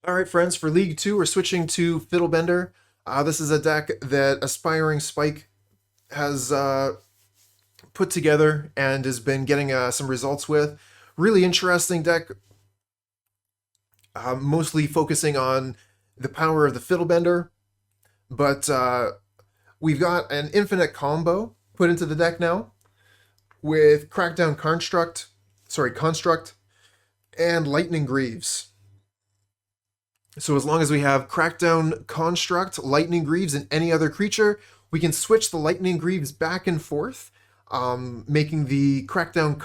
All right, friends, for League 2, we're switching to Fiddlebender. This is a deck that Aspiring Spike has put together and has been getting some results with. Really interesting deck, mostly focusing on the power of the Fiddlebender, but we've got an infinite combo put into the deck now with Crackdown Construct, and Lightning Greaves. So as long as we have Crackdown Construct, Lightning Greaves, and any other creature, we can switch the Lightning Greaves back and forth, making the Crackdown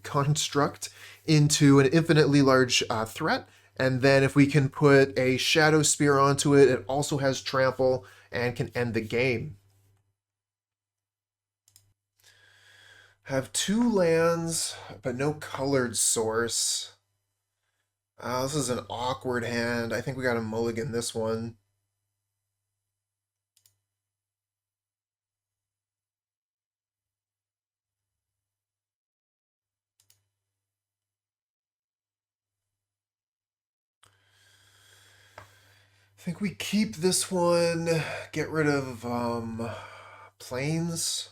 Construct into an infinitely large threat. And then if we can put a Shadowspear onto it, it also has Trample and can end the game. Have 2 lands, but no colored source. This is an awkward hand. I think we got to mulligan this one. I think we keep this one, get rid of planes.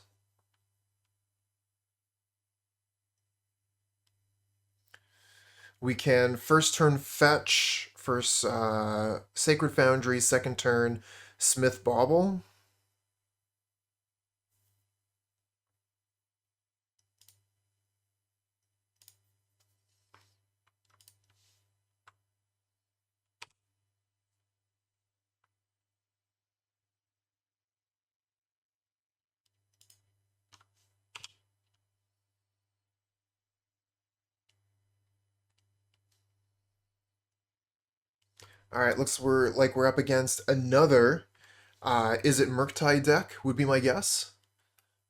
We can first turn fetch, first Sacred Foundry, second turn Smith Bauble. All right, looks we're up against another. Is it Murktide deck? Would be my guess.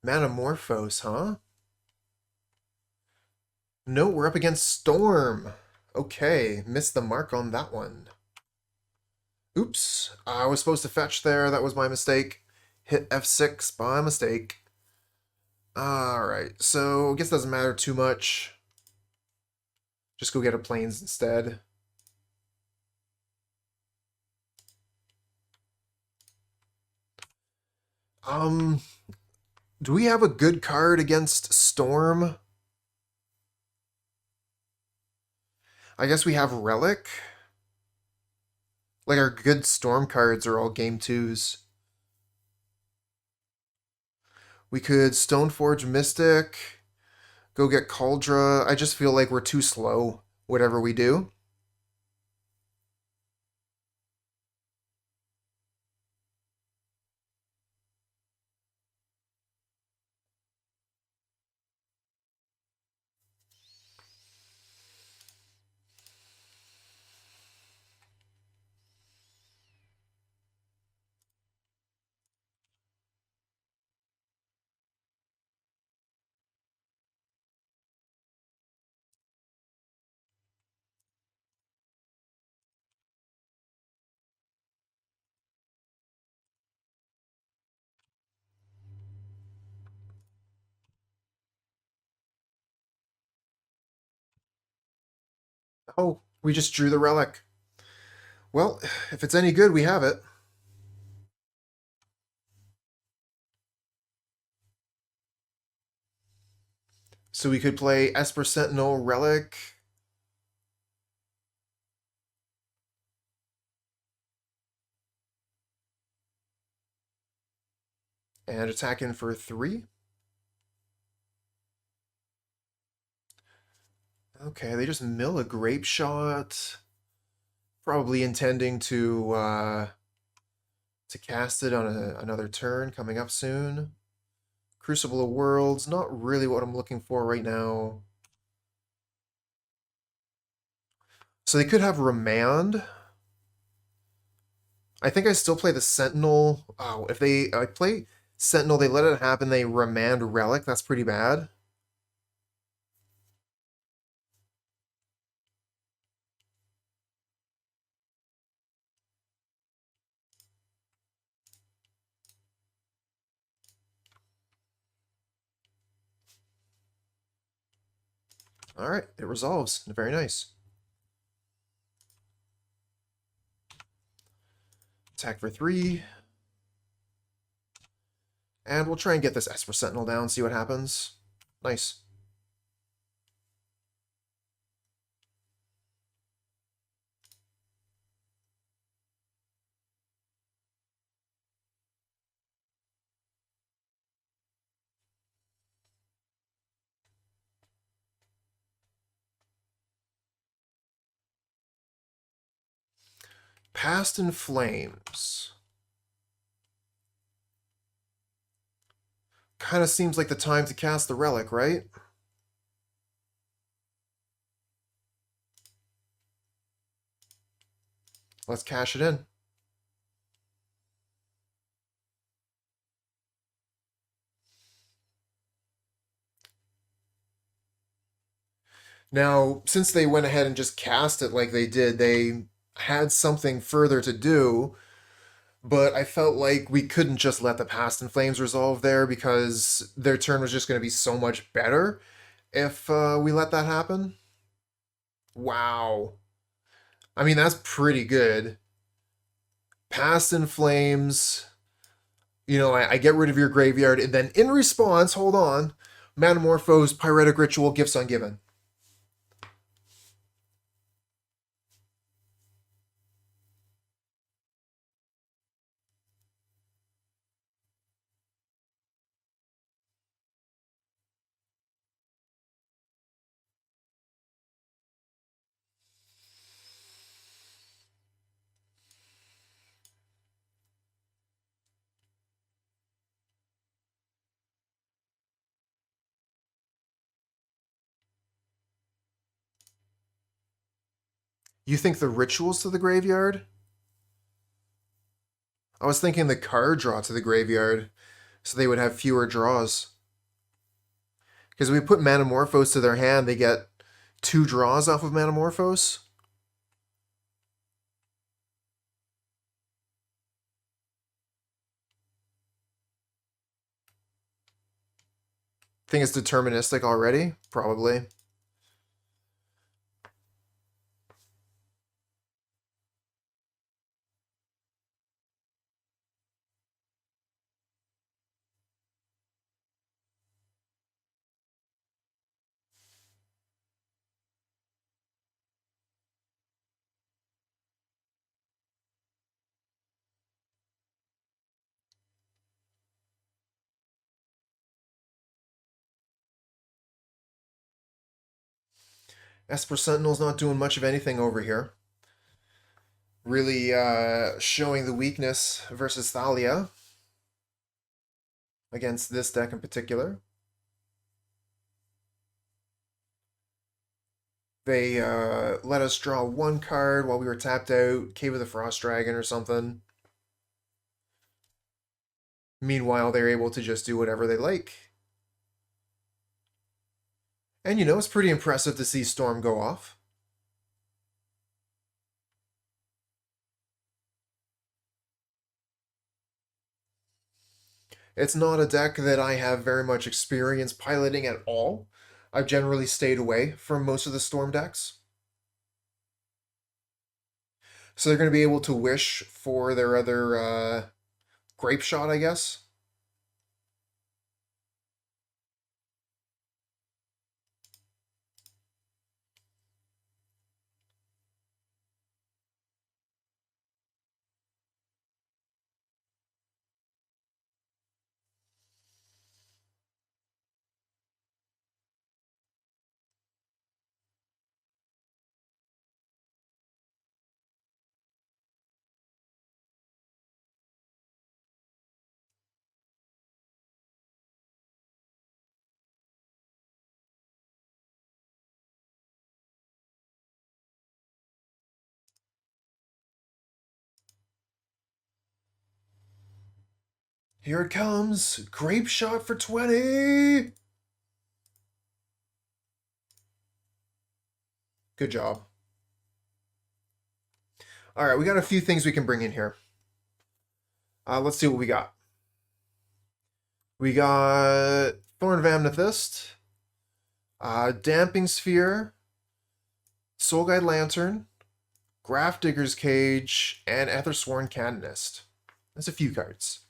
Manamorphose, huh? No, we're up against Storm. Okay, missed the mark on that one. Oops, I was supposed to fetch there. That was my mistake. Hit F6 by mistake. Alright, so I guess it doesn't matter too much. Just go get a planes instead. Do we have a good card against Storm? I guess we have Relic. Like, our good Storm cards are all game 2s. We could Stoneforge Mystic, go get Kaldra. I just feel like we're too slow, whatever we do. Oh, we just drew the Relic. Well, if it's any good, we have it. So we could play Esper Sentinel Relic. And attack in for 3. Okay, they just mill a Grape Shot. Probably intending to cast it on another turn coming up soon. Crucible of Worlds, not really what I'm looking for right now. So they could have Remand. I think I still play the Sentinel. Oh, if I play Sentinel, they let it happen, they Remand Relic. That's pretty bad. All right, it resolves. Very nice. Attack for 3. And we'll try and get this Esper Sentinel down, see what happens. Nice. Past in Flames. Kind of seems like the time to cast the Relic, right? Let's cash it in. Now, since they went ahead and just cast it like they did, they had something further to do, but I felt like we couldn't just let the Past in Flames resolve there because their turn was just going to be so much better if we let that happen. Wow. I mean, that's pretty good. Past in Flames, you know, I get rid of your graveyard, and then in response, hold on, Manamorphose, Pyretic Ritual, Gifts Ungiven. You think the rituals to the graveyard? I was thinking the card draw to the graveyard, so they would have fewer draws. Because if we put Manamorphose to their hand, they get 2 draws off of Manamorphose. Think it's deterministic already? Probably. Esper Sentinel's not doing much of anything over here. Really showing the weakness versus Thalia against this deck in particular. They let us draw 1 card while we were tapped out, Cave of the Frost Dragon or something. Meanwhile, they're able to just do whatever they like. And you know, it's pretty impressive to see Storm go off. It's not a deck that I have very much experience piloting at all. I've generally stayed away from most of the Storm decks. So they're going to be able to wish for their other Grape Shot, I guess. Here it comes. Grape Shot for 20. Good job. All right, we got a few things we can bring in here. Let's see what we got. We got Thorn of Amethyst, Damping Sphere, Soul Guide Lantern, Grafdigger's Cage, and Ethersworn Canonist. That's a few cards.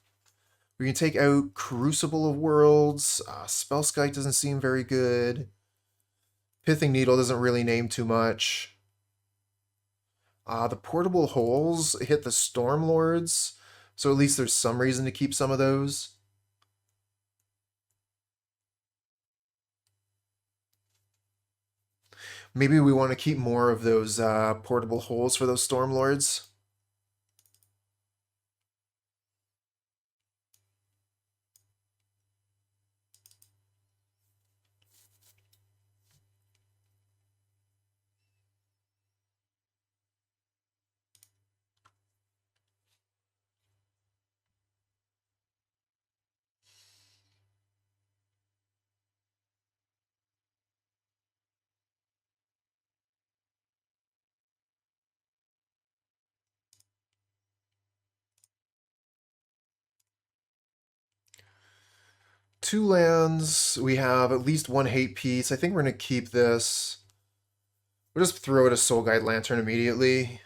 We can take out Crucible of Worlds. Spellskite doesn't seem very good. Pithing Needle doesn't really name too much. The portable holes hit the Stormlords, so at least there's some reason to keep some of those. Maybe we want to keep more of those portable holes for those Stormlords. Two lands. We have at least one hate piece. I think we're going to keep this. We'll just throw it a Soul Guide Lantern immediately.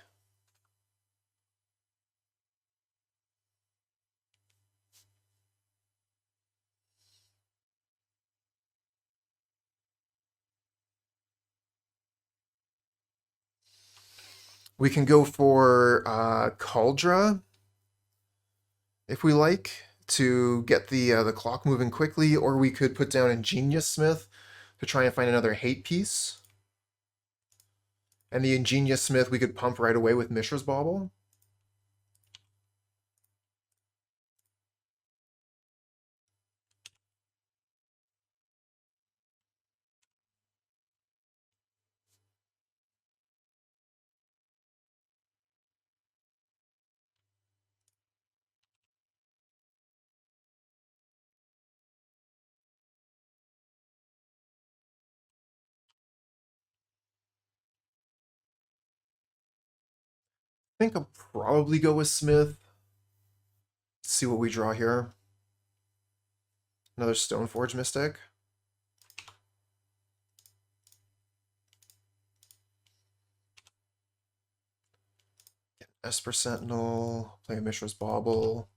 We can go for Kaldra, if we like, to get the clock moving quickly, or we could put down Ingenious Smith to try and find another hate piece. And the Ingenious Smith we could pump right away with Mishra's Bauble. I think I'll probably go with Smith. Let's see what we draw here. Another Stoneforge Mystic. Esper Sentinel, play Mishra's Bauble.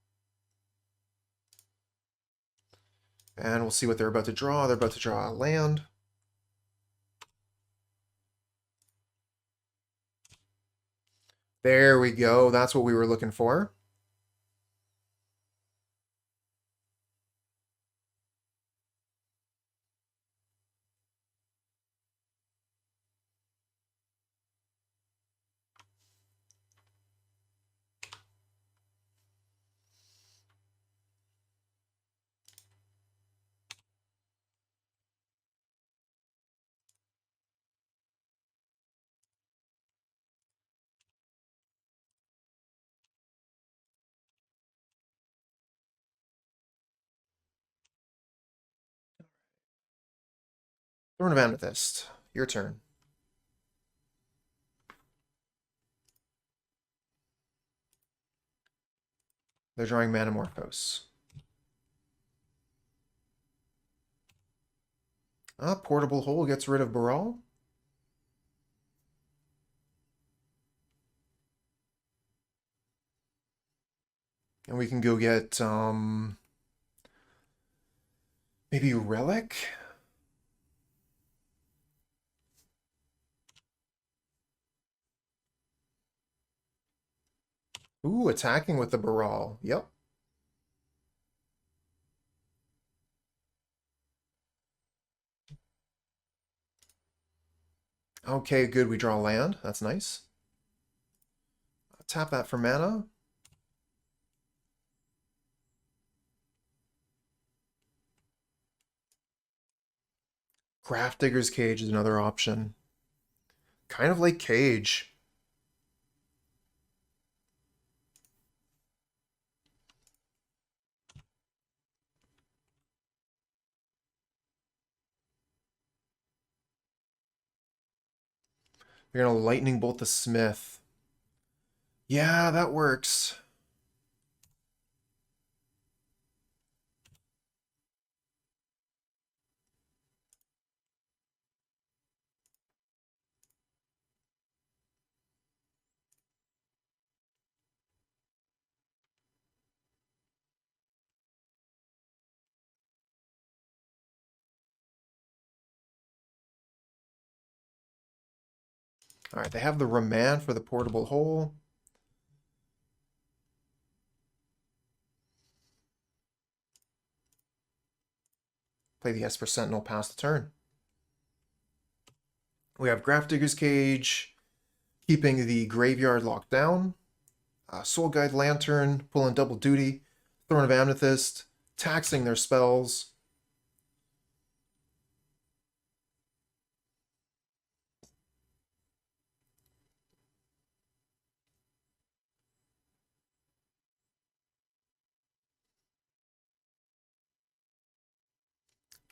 And we'll see what they're about to draw. They're about to draw a land. There we go. That's what we were looking for. Thorn of Amethyst, your turn. They're drawing Manamorphose. Portable Hole gets rid of Baral. And we can go get maybe Relic. Ooh, attacking with the Baral. Yep. Okay, good. We draw land. That's nice. Tap that for mana. Grafdigger's Cage is another option. Kind of like Cage. You're gonna Lightning Bolt the Smith. Yeah, that works. All right, they have the Remand for the portable hole. Play the Esper Sentinel, pass the turn. We have Grafdigger's Cage, keeping the graveyard locked down. Soul Guide Lantern, pulling double duty. Thorn of Amethyst, taxing their spells.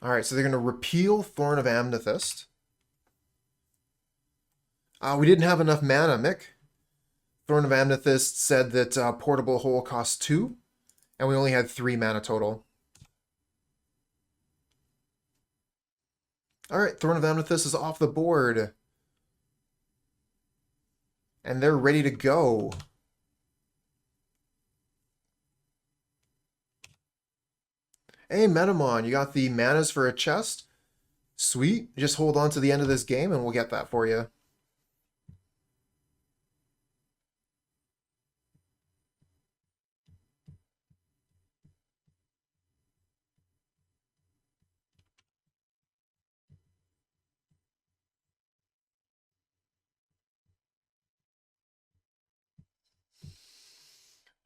All right, so they're going to repeal Thorn of Amethyst. We didn't have enough mana, Mick. Thorn of Amethyst said that Portable Hole costs 2, and we only had 3 mana total. All right, Thorn of Amethyst is off the board. And they're ready to go. Hey, Metamon, you got the manas for a chest? Sweet. Just hold on to the end of this game and we'll get that for you.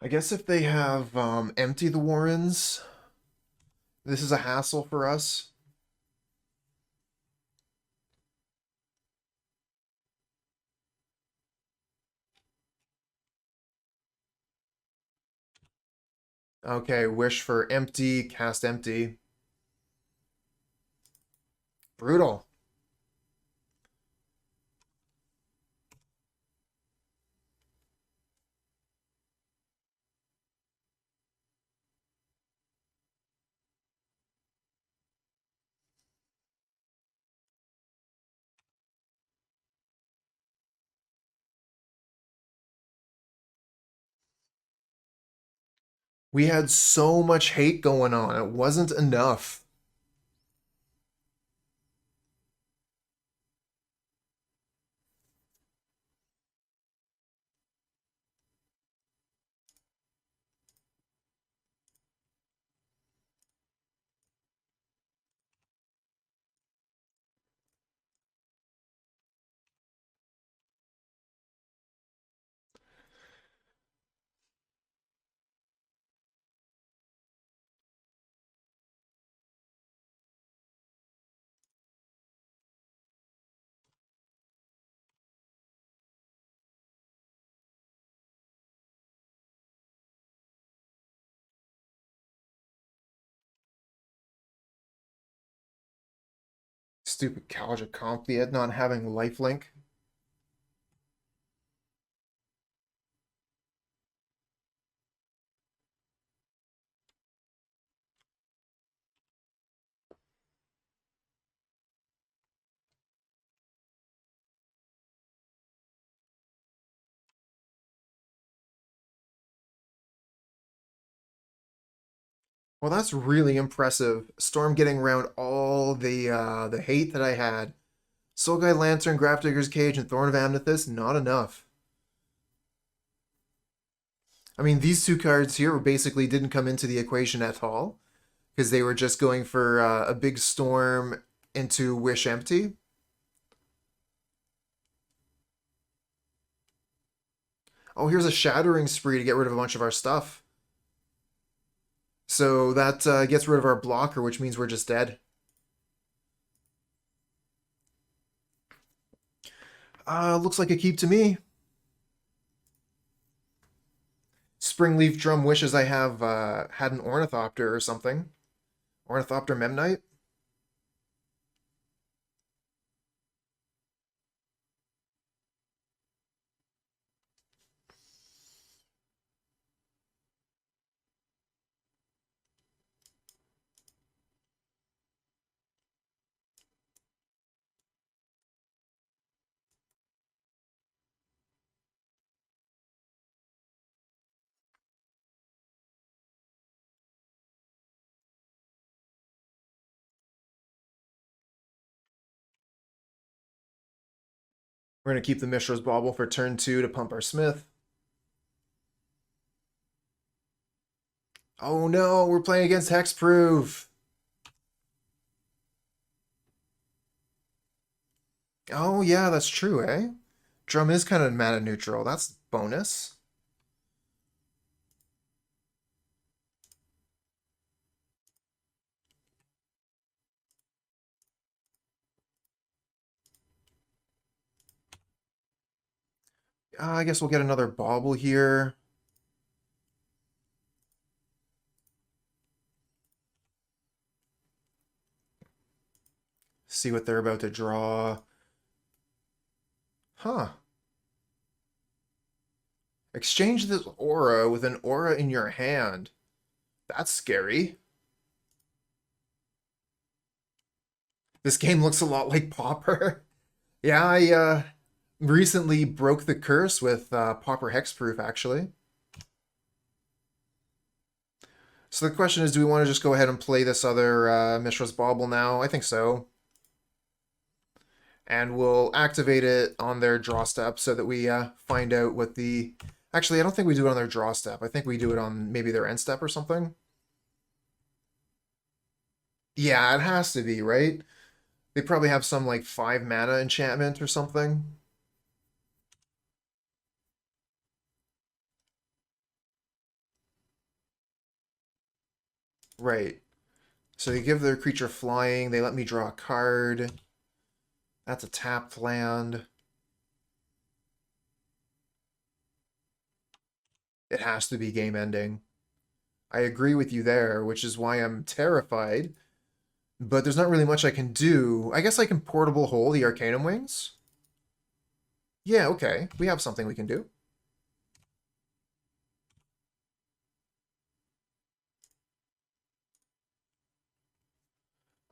I guess if they have empty the Warrens, this is a hassle for us. Okay, wish for empty, cast empty. Brutal. We had so much hate going on. It wasn't enough. Stupid Kaldra Compleat not having lifelink. Well, that's really impressive. Storm getting around all the hate that I had. Soul Guide Lantern, Grafdigger's Cage, and Thorn of Amethyst, not enough. I mean, these two cards here basically didn't come into the equation at all because they were just going for a big storm into Wish Empty. Oh, here's a Shattering Spree to get rid of a bunch of our stuff. So that gets rid of our blocker, which means we're just dead. Looks like a keep to me. Springleaf Drum wishes I have had an Ornithopter or something. Ornithopter Memnite. We're going to keep the Mishra's Bauble for turn 2 to pump our Smith. Oh no, we're playing against Hexproof. Oh yeah, that's true, eh? Drum is kind of mana neutral. That's bonus. I guess we'll get another Bauble here. See what they're about to draw. Huh. Exchange this aura with an aura in your hand. That's scary. This game looks a lot like Pauper. Yeah, I recently broke the curse with Pauper Hexproof, actually. So the question is, do we want to just go ahead and play this other Mishra's Bauble now? I think so. And we'll activate it on their draw step so that we find out what the... Actually, I don't think we do it on their draw step. I think we do it on maybe their end step or something. Yeah, it has to be, right? They probably have some like 5 mana enchantment or something. Right. So they give their creature flying, they let me draw a card. That's a tapped land. It has to be game ending. I agree with you there, which is why I'm terrified. But there's not really much I can do. I guess I can portable hole the Arcanum Wings. Yeah, okay. We have something we can do.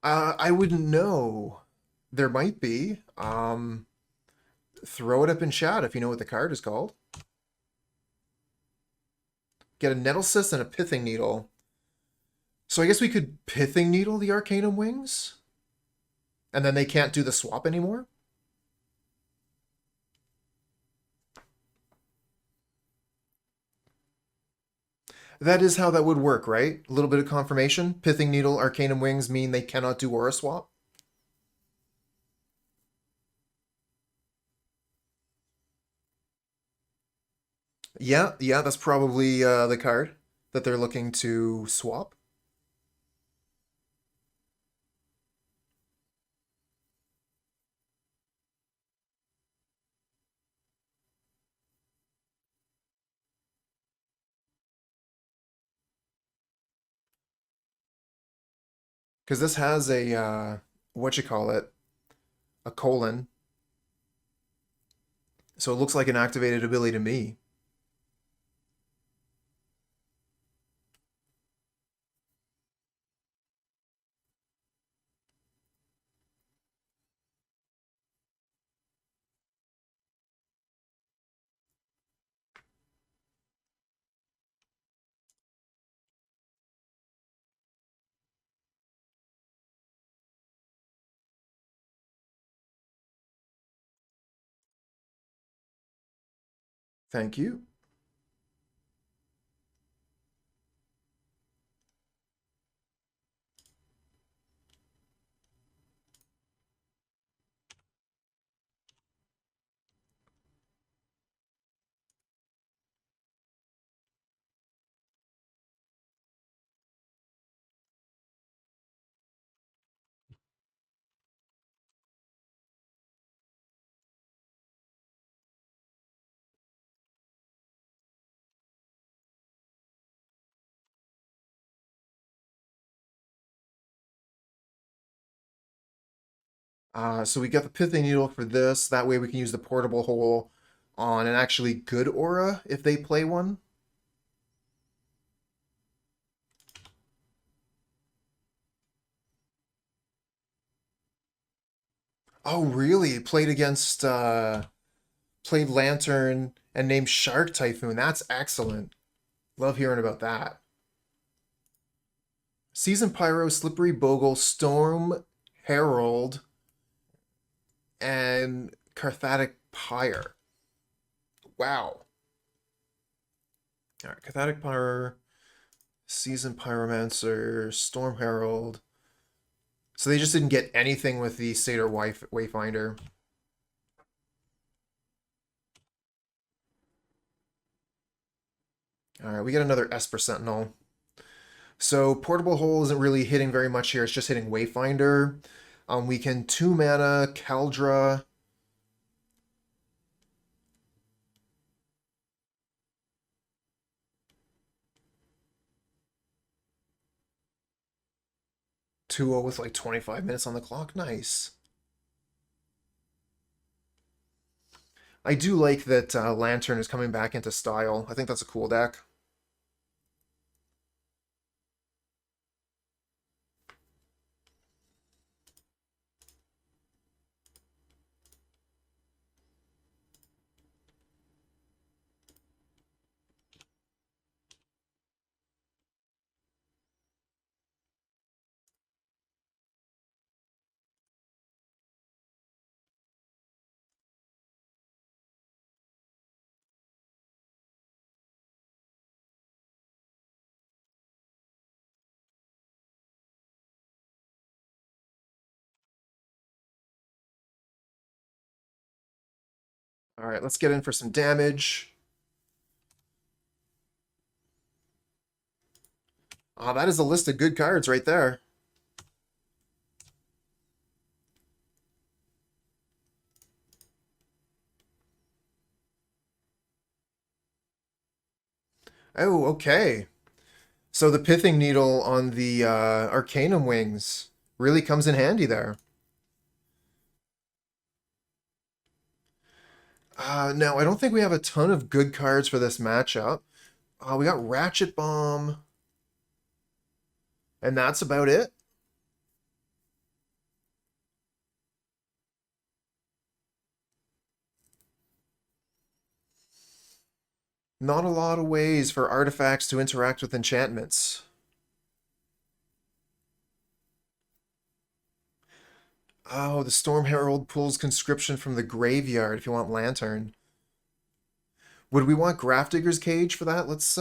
I wouldn't know. There might be. Throw it up in chat if you know what the card is called. Get a Nettlecyst and a Pithing Needle. So I guess we could Pithing Needle the Arcanum Wings? And then they can't do the swap anymore? That is how that would work, right? A little bit of confirmation. Pithing Needle, Arcanum Wings mean they cannot do Aura Swap. Yeah, that's probably the card that they're looking to swap. Because this has a, what you call it, a colon. So it looks like an activated ability to me. Thank you. So we got the Pithing Needle for this. That way we can use the portable hole on an actually good aura if they play one. Oh, really? Played against, played Lantern and named Shark Typhoon. That's excellent. Love hearing about that. Season Pyro, Slippery Bogle, Storm Herald, and Cathartic Pyre. Wow. All right, Cathartic Pyre, Seasoned Pyromancer, Storm Herald. So they just didn't get anything with the Satyr Wayfinder. All right, we get another Esper Sentinel. So Portable Hole isn't really hitting very much here. It's just hitting Wayfinder. We can 2-mana Kaldra. Two with like 25 minutes on the clock. Nice. I do like that Lantern is coming back into style. I think that's a cool deck. All right, let's get in for some damage. That is a list of good cards right there. Oh, okay. So the Pithing Needle on the Arcanum Wings really comes in handy there. No, I don't think we have a ton of good cards for this matchup. We got Ratchet Bomb. And that's about it. Not a lot of ways for artifacts to interact with enchantments. Oh, the Storm Herald pulls Conscription from the graveyard if you want Lantern. Would we want Grafdigger's Cage for that? Let's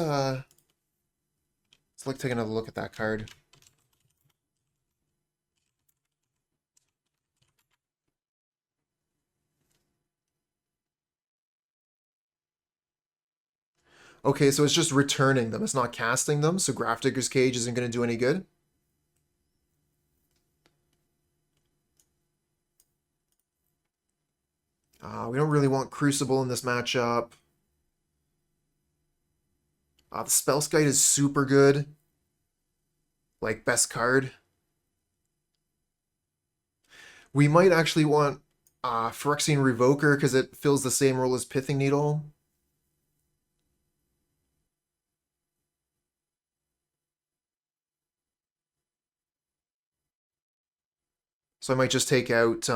take another look at that card. Okay, so it's just returning them. It's not casting them, so Grafdigger's Cage isn't going to do any good. We don't really want Crucible in this matchup. The Spellskite is super good. Like, best card. We might actually want Phyrexian Revoker because it fills the same role as Pithing Needle. So I might just take out...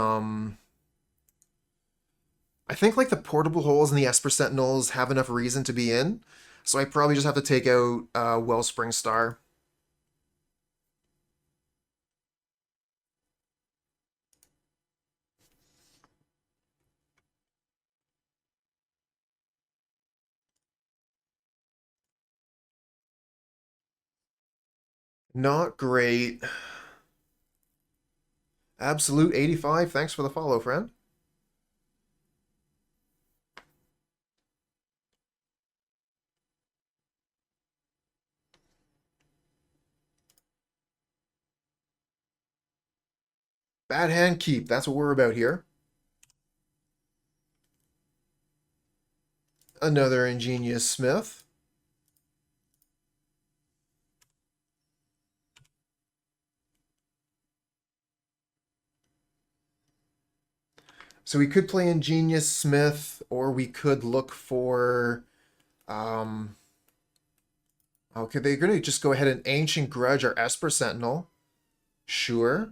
I think like the Portable Holes and the Esper Sentinels have enough reason to be in. So I probably just have to take out Wellspring Star. Not great. Absolute 85. Thanks for the follow, friend. Bad hand keep. That's what we're about here. Another Ingenious Smith. So we could play Ingenious Smith, or we could look for... okay, they're going to just go ahead and Ancient Grudge or Esper Sentinel. Sure.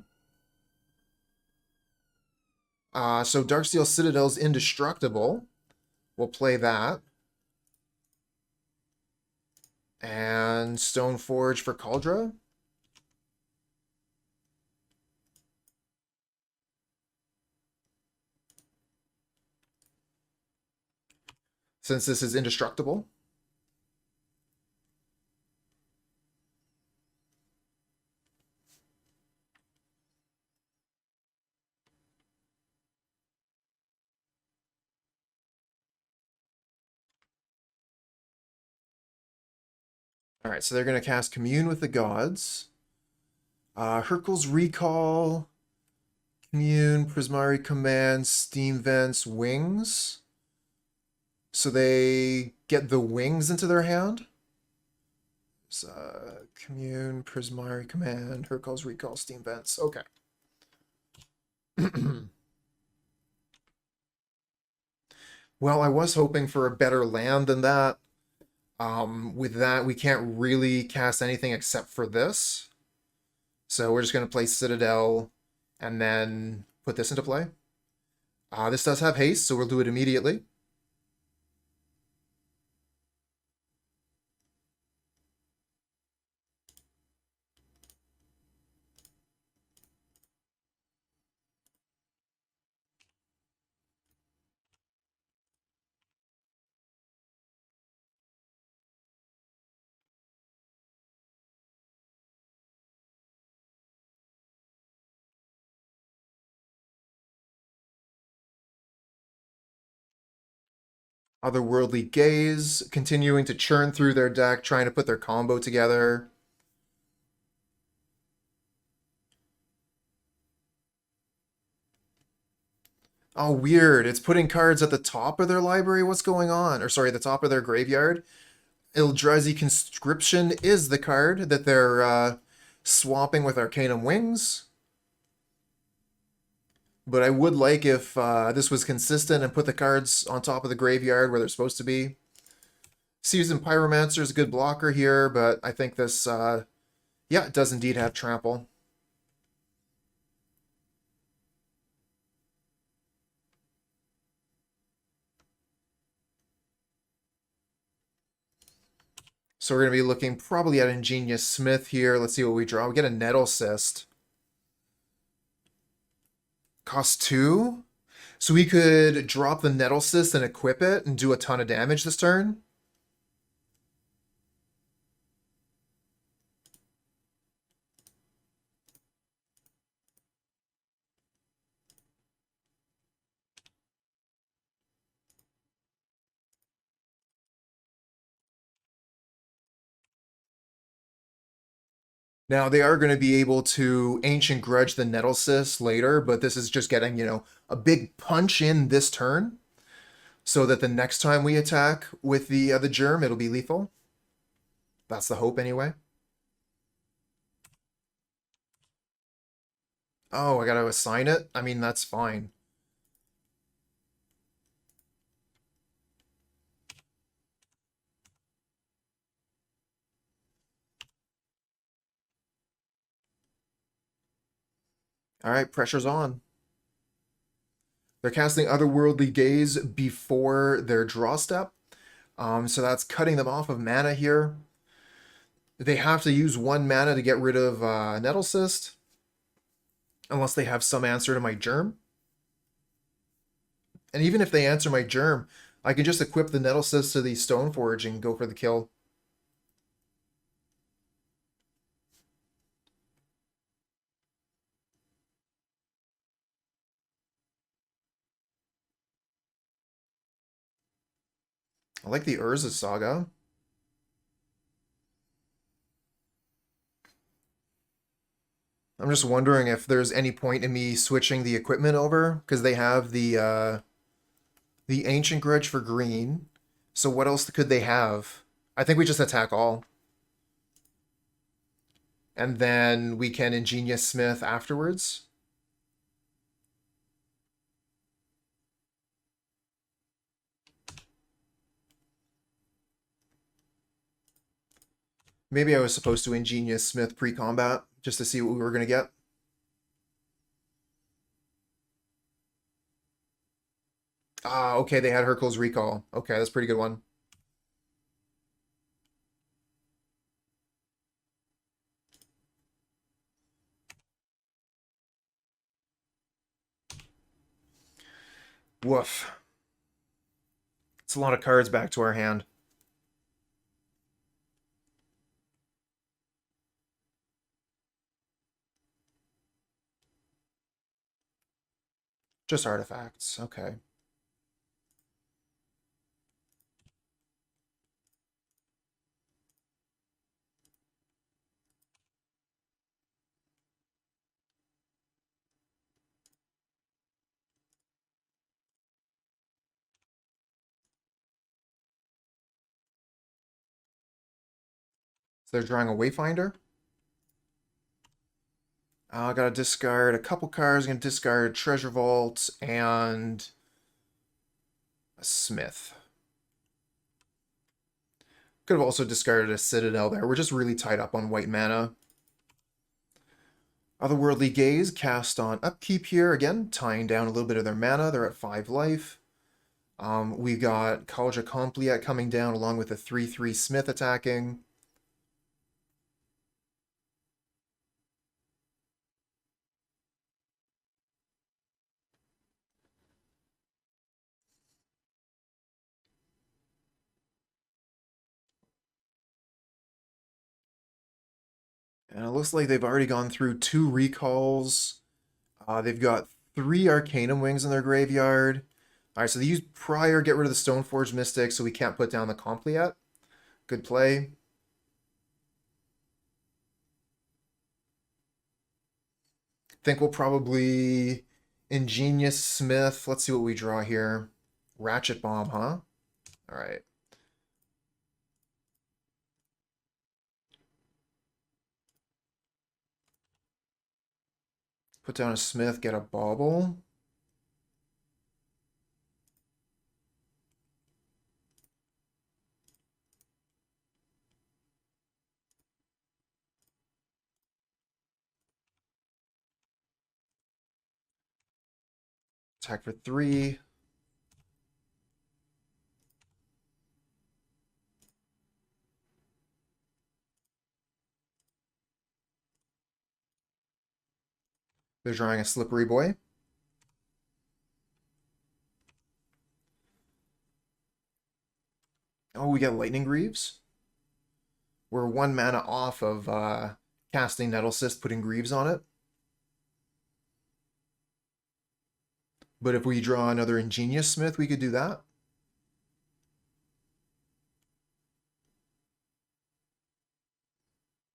So Darksteel Citadel's indestructible. We'll play that. And Stoneforge for Kaldra. since this is indestructible. All right, so they're going to cast Commune with the Gods. Hurkyl's Recall, Commune, Prismari Command, Steam Vents, Wings. So they get the wings into their hand. So, Commune, Prismari Command, Hurkyl's Recall, Steam Vents. Okay. Well, I was hoping for a better land than that. With that, we can't really cast anything except for this. So we're just going to play Citadel and then put this into play. This does have haste, so we'll do it immediately. Otherworldly Gaze, continuing to churn through their deck, trying to put their combo together. Oh, weird. It's putting cards at the top of their library. What's going on? Or sorry, the top of their graveyard. Eldrazi Conscription is the card that they're swapping with Arcanum Wings. But I would like if this was consistent and put the cards on top of the graveyard where they're supposed to be. Seasoned Pyromancer is a good blocker here, but I think this, yeah, it does indeed have Trample. So we're going to be looking probably at Ingenious Smith here. Let's see what we draw. We get a Nettlecyst. Cost 2? So we could drop the Nettlecyst and equip it and do a ton of damage this turn? Now, they are going to be able to Ancient Grudge the Nettlecyst later, but this is just getting, you know, a big punch in this turn so that the next time we attack with the Germ, it'll be lethal. That's the hope anyway. Oh, I got to assign it? I mean, that's fine. All right, pressure's on. They're casting Otherworldly Gaze before their draw step. So that's cutting them off of mana here. They have to use 1 mana to get rid of Nettlecyst. Unless they have some answer to my Germ. And even if they answer my Germ, I can just equip the Nettlecyst to the Stoneforge and go for the kill. I like the Urza Saga. I'm just wondering if there's any point in me switching the equipment over, because they have the Ancient Grudge for green. So what else could they have? I think we just attack all. And then we can Ingenious Smith afterwards. Maybe I was supposed to Ingenious Smith pre-combat, just to see what we were going to get. Ah, okay, they had Hurkyl's Recall. Okay, that's a pretty good one. Woof. It's a lot of cards back to our hand. Just artifacts. Okay. So they're drawing a Wayfinder. I gotta discard a couple cards. Gonna discard Treasure Vault and a Smith. Could have also discarded a Citadel there. We're just really tied up on white mana. Otherworldly Gaze cast on upkeep here. Again, tying down a little bit of their mana. They're at 5 life. We got Kaldra Compleat coming down along with a 3/3 Smith attacking. And it looks like they've already gone through 2 recalls. They've got 3 Arcanum Wings in their graveyard. Alright, so they used Prior, get rid of the Stoneforge Mystic, so we can't put down the Compleat. Good play. Think we'll probably Ingenious Smith. Let's see what we draw here. Ratchet Bomb, huh? Alright. Put down a Smith, get a Bauble. Attack for 3. They're drawing a Slippery Boy. Oh, we got Lightning Greaves. We're 1 mana off of casting Nettlecyst, putting Greaves on it. But if we draw another Ingenious Smith, we could do that.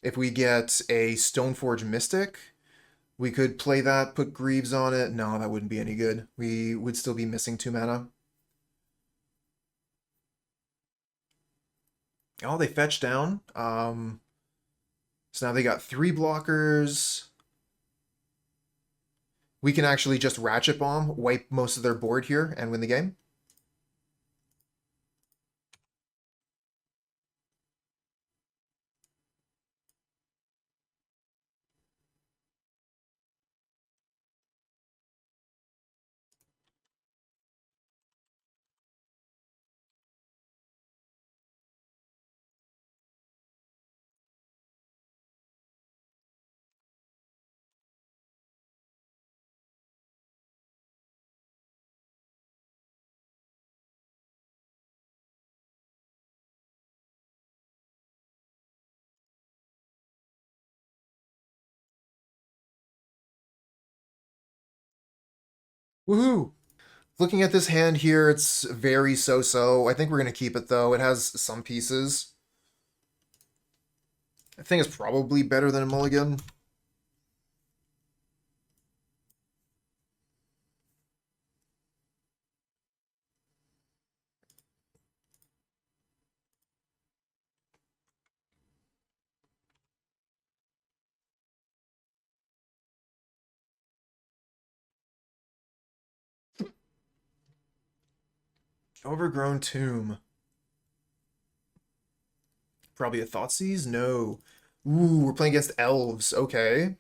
If we get a Stoneforge Mystic, we could play that, put Greaves on it. No, that wouldn't be any good. We would still be missing 2 mana. Oh, they fetched down. So now they got 3 blockers. We can actually just Ratchet Bomb, wipe most of their board here, and win the game. Woohoo! Looking at this hand here, it's very so-so. I think we're going to keep it, though. It has some pieces. I think it's probably better than a mulligan. Overgrown Tomb. Probably a Thoughtseize? No. Ooh, we're playing against elves. Okay.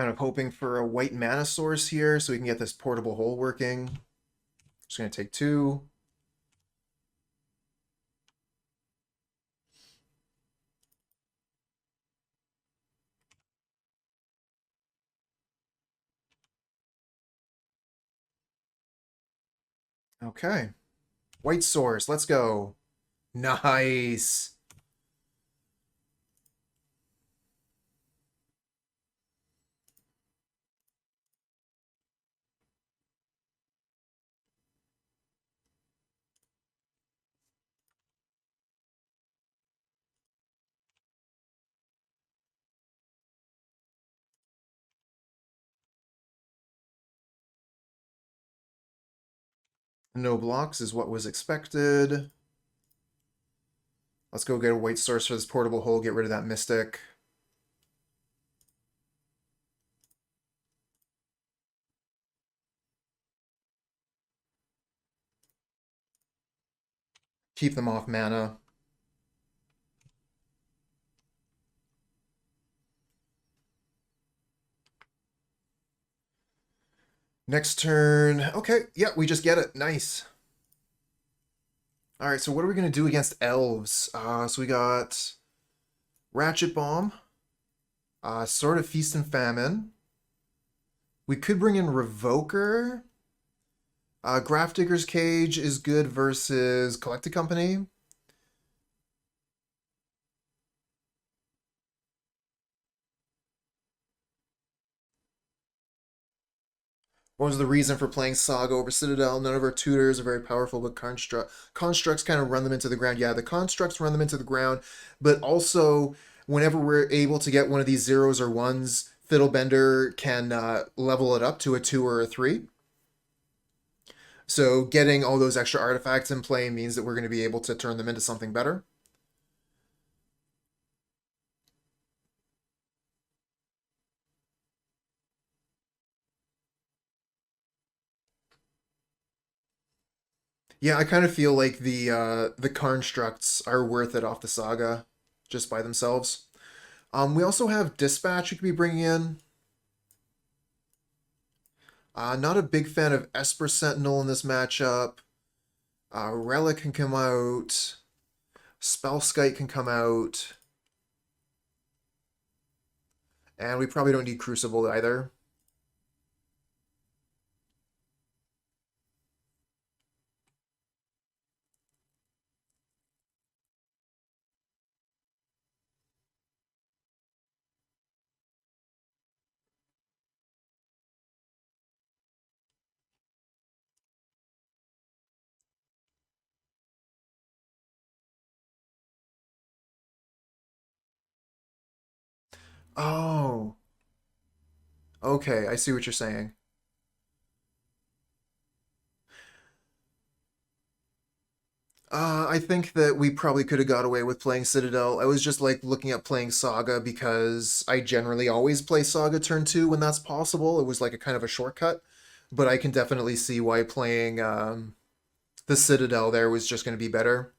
Kind of hoping for a white mana source here so we can get this portable hole working. Just going to take 2. Okay. White source, let's go. Nice. No blocks is what was expected. Let's go get a white source for this portable hole, get rid of that mystic. Keep them off mana. Next turn. Okay, yeah, we just get it. Nice. All right, so what are we going to do against elves? So we got Ratchet Bomb, Sword of Feast and Famine. We could bring in Revoker. Grafdigger's Cage is good versus Collected Company. What was the reason for playing Saga over Citadel? None of our tutors are very powerful, but constructs kind of run them into the ground. Yeah, the constructs run them into the ground, but also whenever we're able to get one of these 0s or 1s, Fiddlebender can level it up to a 2 or a 3. So getting all those extra artifacts in play means that we're going to be able to turn them into something better. Yeah, I kind of feel like the constructs are worth it off the Saga just by themselves. We also have Dispatch you could be bringing in. Not a big fan of Esper Sentinel in this matchup. Relic can come out. Spellskite can come out. And we probably don't need Crucible either. Oh, okay, I see what you're saying. I think that we probably could have got away with playing Citadel. I was just like looking at playing Saga because I generally always play Saga turn 2 when that's possible. It was like a kind of a shortcut, but I can definitely see why playing the Citadel there was just going to be better.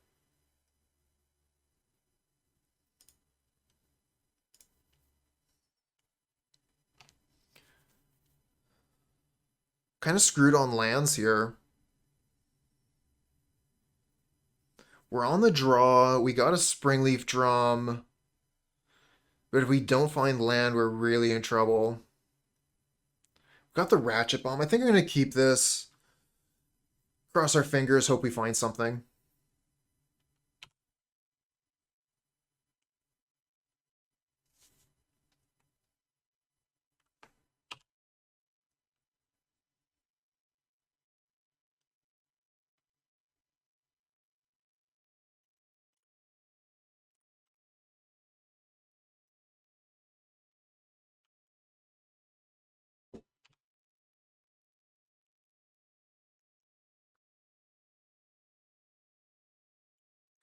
Kind of screwed on lands here. We're on the draw. We got a Springleaf Drum. But if we don't find land, we're really in trouble. Got the Ratchet Bomb. I think I'm going to keep this. Cross our fingers, hope we find something.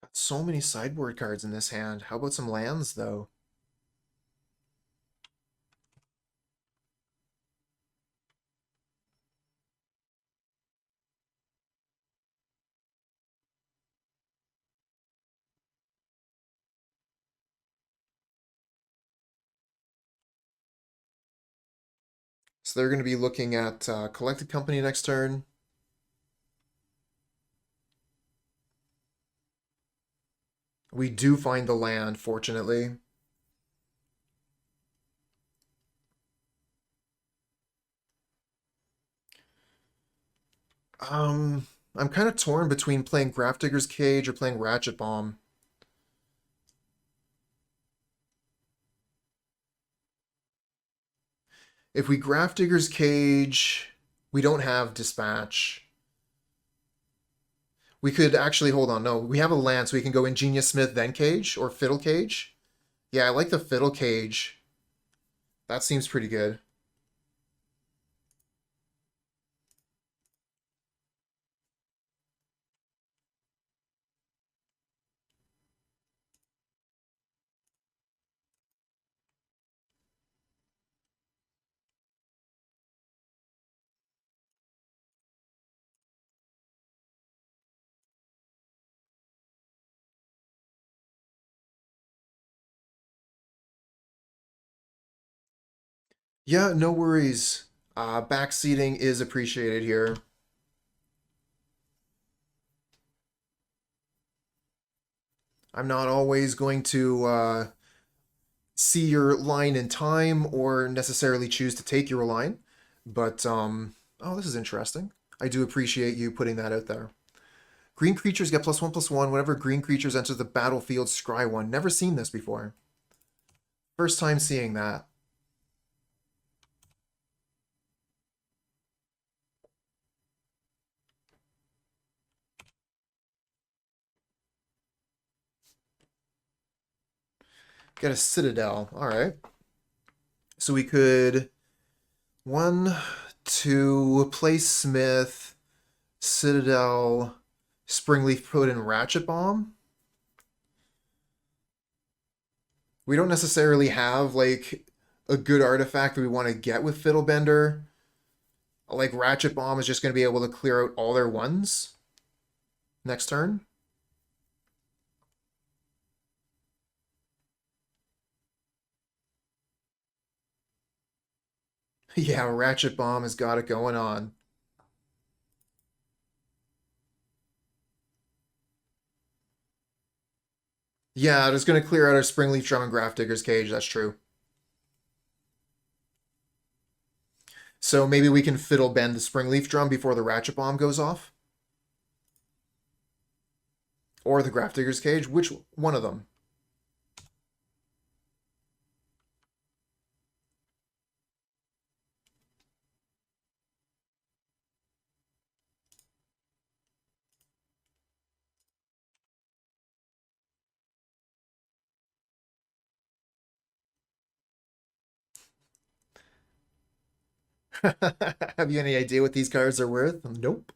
Got so many sideboard cards in this hand. How about some lands, though? So they're going to be looking at Collected Company next turn. We do find the land, fortunately. I'm kind of torn between playing Grafdigger's Cage or playing Ratchet Bomb. If we Grafdigger's Cage, we don't have Dispatch. We could actually, hold on, no, we have a land, so we can go Ingenious Smith, then Cage, or Fiddle Cage. Yeah, I like the Fiddle Cage. That seems pretty good. Yeah, no worries. Backseating is appreciated here. I'm not always going to see your line in time or necessarily choose to take your line, but oh, this is interesting. I do appreciate you putting that out there. Green creatures get +1/+1 whenever green creatures enter the battlefield. Scry 1. Never seen this before. First time seeing that. Get a Citadel. All right. So we could 1, 2 play Smith, Citadel, Springleaf, put in Ratchet Bomb. We don't necessarily have like a good artifact that we want to get with Fiddlebender. Like Ratchet Bomb is just going to be able to clear out all their ones next turn. Yeah, Ratchet Bomb has got it going on. Yeah, it's going to clear out our Springleaf Drum and Grafdigger's Cage. That's true. So maybe we can Fiddle Bend the Springleaf Drum before the Ratchet Bomb goes off? Or the Grafdigger's Cage? Which one of them? Have you any idea what these cards are worth? Nope.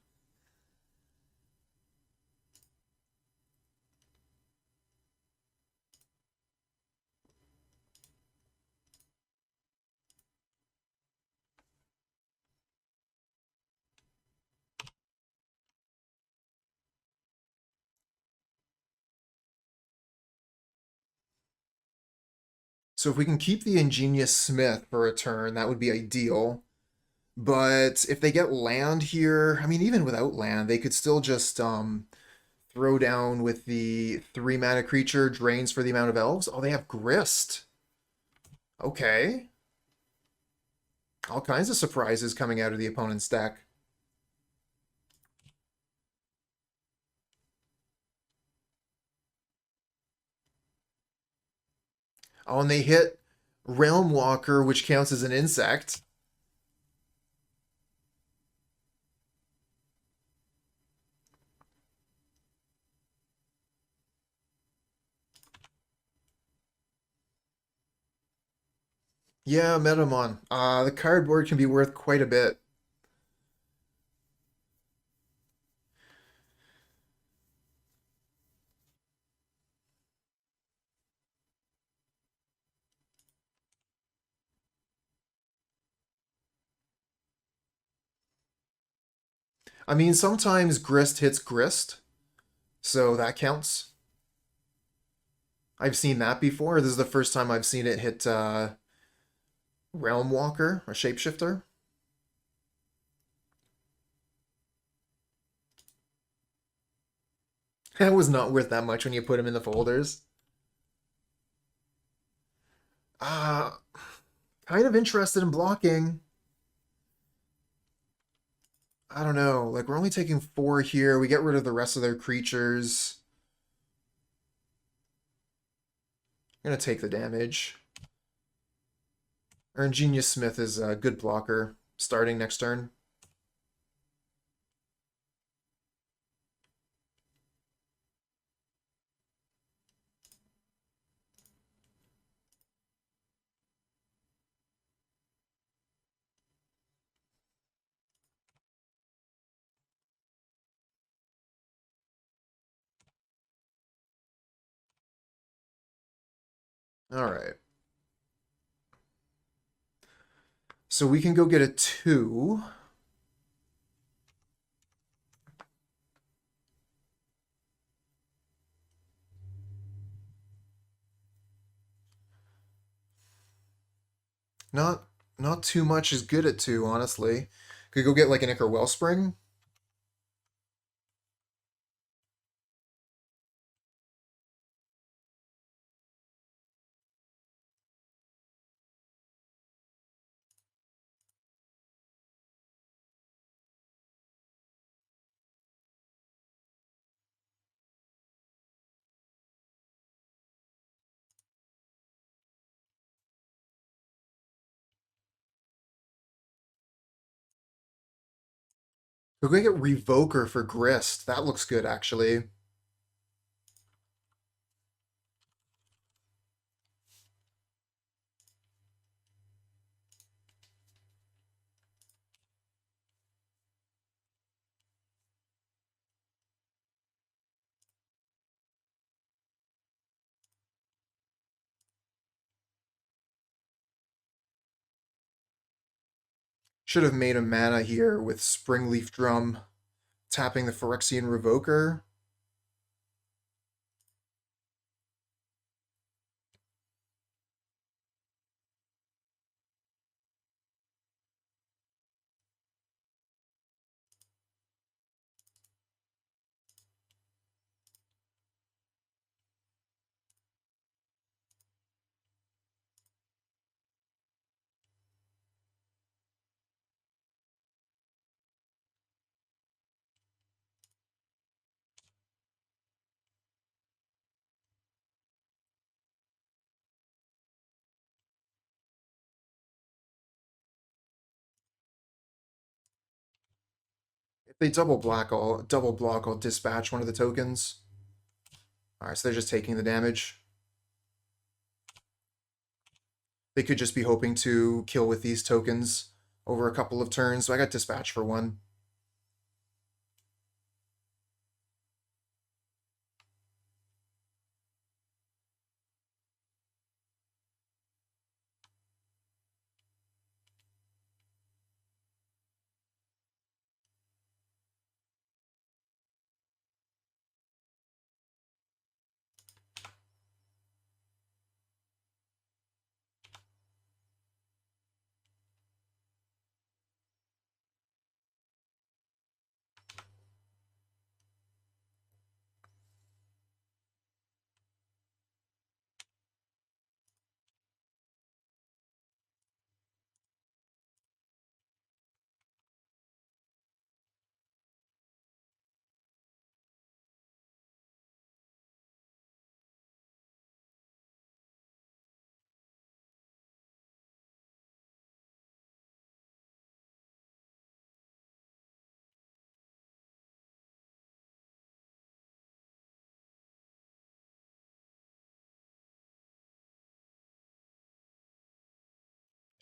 So if we can keep the Ingenious Smith for a turn, that would be ideal. But if they get land here, I mean, even without land, they could still just throw down with the 3-mana creature, drains for the amount of elves. Oh, they have Grist. Okay. All kinds of surprises coming out of the opponent's deck. Oh, and they hit Realm Walker, which counts as an insect. Yeah, Metamon. The cardboard can be worth quite a bit. I mean, sometimes Grist hits Grist, so that counts. I've seen that before. This is the first time I've seen it hit Realm Walker, a shapeshifter. That was not worth that much when you put him in the folders. Uh, kind of interested in blocking. I don't know. Like, we're only taking 4 here. We get rid of the rest of their creatures. I'm gonna take the damage. Our Ingenious Smith is a good blocker starting next turn. All right. So we can go get a 2. Not not too much is good at 2, honestly. Could go get like an Ichor Wellspring. We're going to get Revoker for Grist. That looks good, actually. Should have made a mana here with Springleaf Drum, tapping the Phyrexian Revoker. If they double block, I'll dispatch one of the tokens. Alright, so they're just taking the damage. They could just be hoping to kill with these tokens over a couple of turns, so I got dispatch for 1.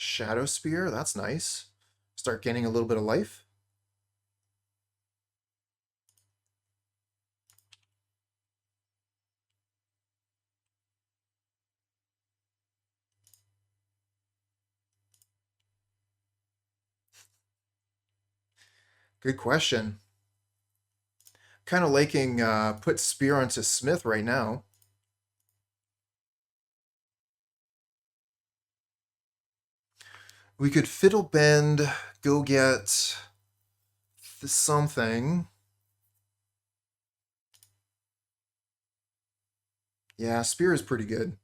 Shadowspear, that's nice. Start getting a little bit of life. Good question. Kind of liking put Spear onto Smith right now. We could Fiddle Bend, go get something. Yeah, Spear is pretty good.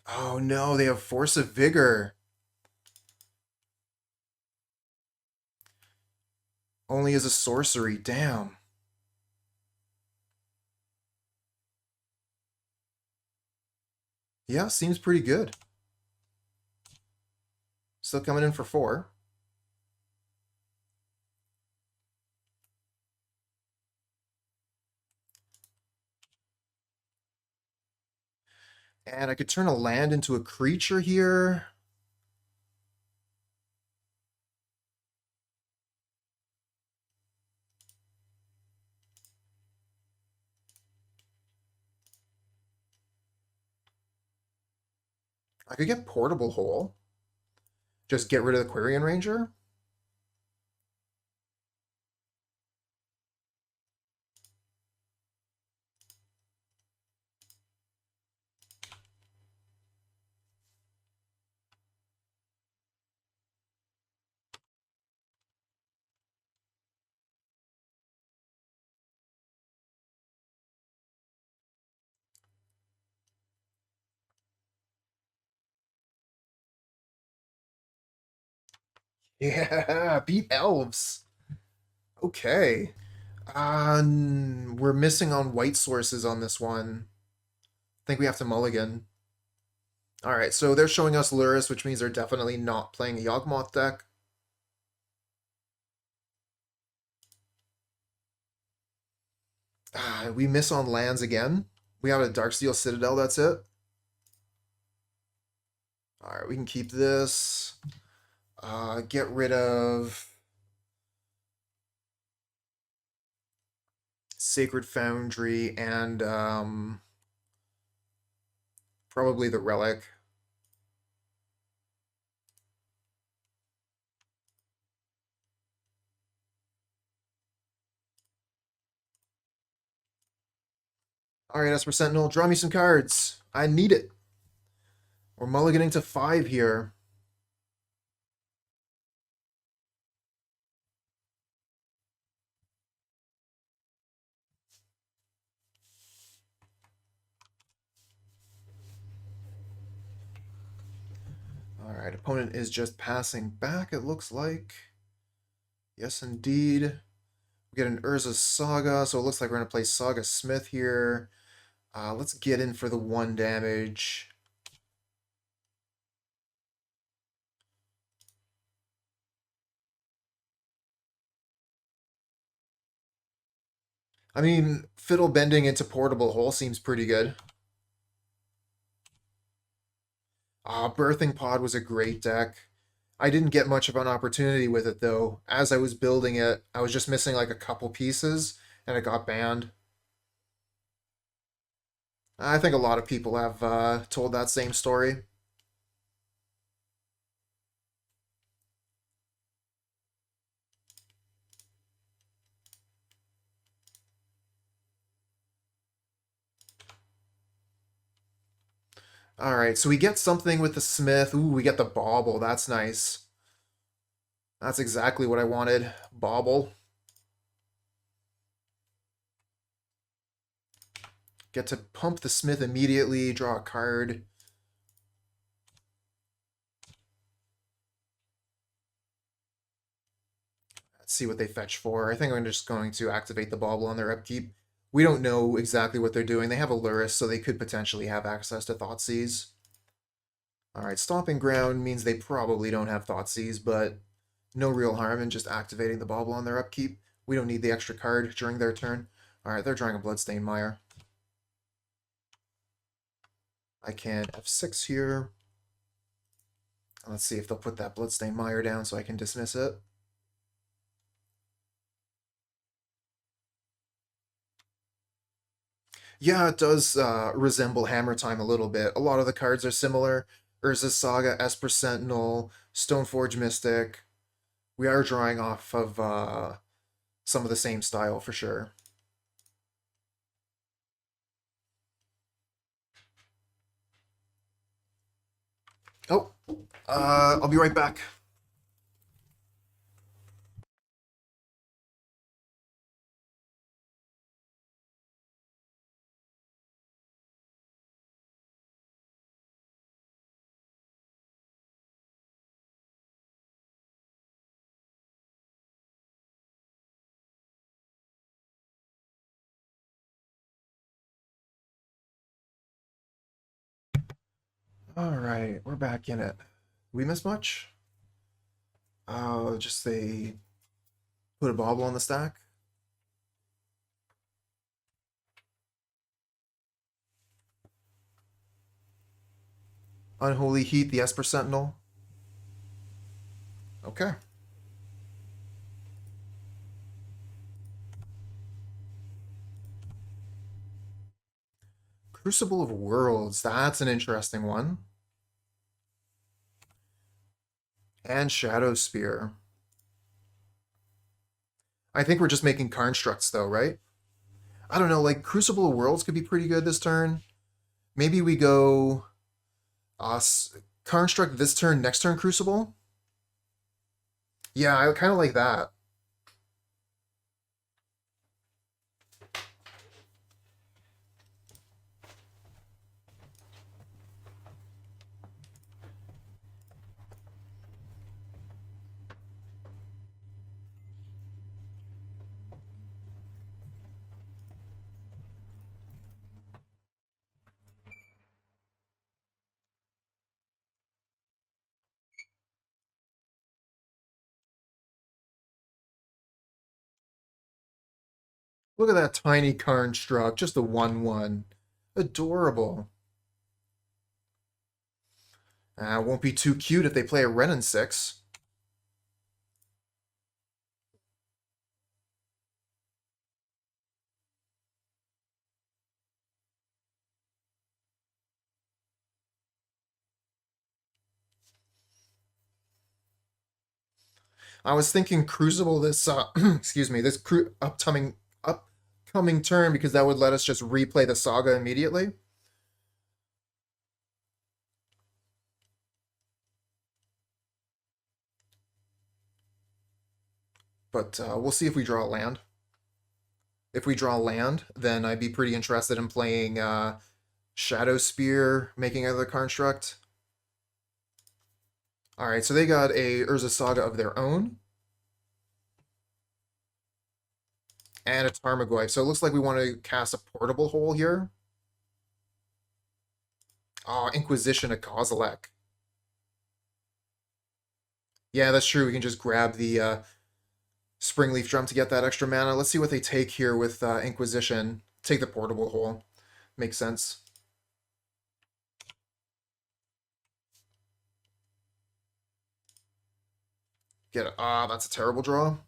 Oh no, they have Force of Vigor. Only as a sorcery, damn. Yeah, seems pretty good. Still coming in for 4. And I could turn a land into a creature here. I could get Portable Hole. Just get rid of the Quirion Ranger. Yeah, beat elves. Okay. We're missing on white sources on this one. I think we have to mulligan. All right, so they're showing us Luris, which means they're definitely not playing a Yawgmoth deck. We miss on lands again. We have a Darksteel Citadel, that's it. All right, we can keep this. Get rid of Sacred Foundry and probably the Relic. All right, Esper Sentinel, draw me some cards. I need it. We're mulliganing to 5 here. All right, opponent is just passing back, it looks like. Yes, indeed. We get an Urza Saga, so it looks like we're going to play Saga Smith here. Let's get in for the 1 damage. I mean, Fiddle Bending into Portable Hole seems pretty good. Birthing Pod was a great deck. I didn't get much of an opportunity with it, though. As I was building it, I was just missing like a couple pieces, and it got banned. I think a lot of people have told that same story. All right, so we get something with the Smith. Ooh, we get the Bauble. That's nice. That's exactly what I wanted. Bauble. Get to pump the Smith immediately, draw a card. Let's see what they fetch for. I think I'm just going to activate the Bauble on their upkeep. We don't know exactly what they're doing. They have a Luris, so they could potentially have access to Thoughtseize. Alright, Stomping Ground means they probably don't have Thoughtseize, but no real harm in just activating the Bauble on their upkeep. We don't need the extra card during their turn. Alright, they're drawing a Bloodstained Mire. I can F6 here. Let's see if they'll put that Bloodstained Mire down so I can dismiss it. Yeah, it does resemble Hammer Time a little bit. A lot of the cards are similar. Urza Saga, Esper Sentinel, Stoneforge Mystic. We are drawing off of some of the same style for sure. I'll be right back. All right, we're back in it. We miss much? Just they put a bauble on the stack. Unholy Heat, the Esper Sentinel. Okay. Crucible of Worlds, that's an interesting one. And Shadowspear. I think we're just making constructs though, right? I don't know, like Crucible of Worlds could be pretty good this turn. Maybe we go construct this turn, next turn Crucible. Yeah, I kind of like that. Look at that tiny construct, just a 1/1. Adorable. Won't be too cute if they play a Renin 6. I was thinking Crucible this excuse me, this upcoming turn because that would let us just replay the Saga immediately. But we'll see if we draw a land. If we draw land, then I'd be pretty interested in playing Shadowspear, making another construct. Alright, so they got a Urza Saga of their own. And a Tarmogoyf. So it looks like we want to cast a portable hole here. Oh, Inquisition of Kozilek. Yeah, that's true. We can just grab the Springleaf Drum to get that extra mana. Let's see what they take here with Inquisition. Take the portable hole. Makes sense. Get it. Ah, that's a terrible draw.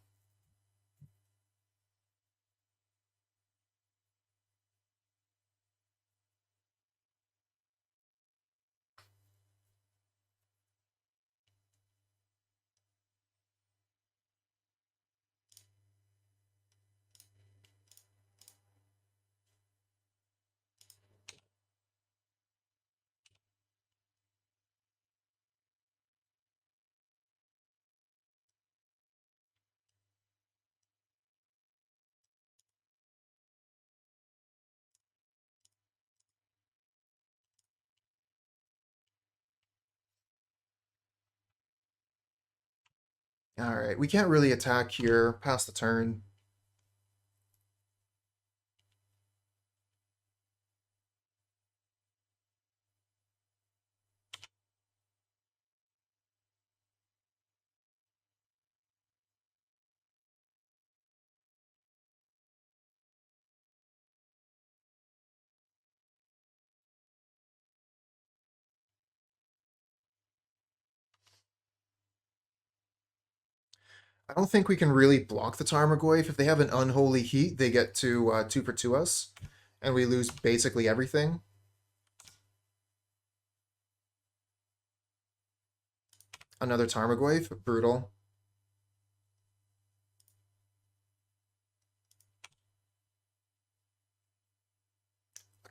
Alright, we can't really attack here past the turn. I don't think we can really block the Tarmogoyf. If they have an Unholy Heat, they get to 2 for 2 us, and we lose basically everything. Another Tarmogoyf, brutal.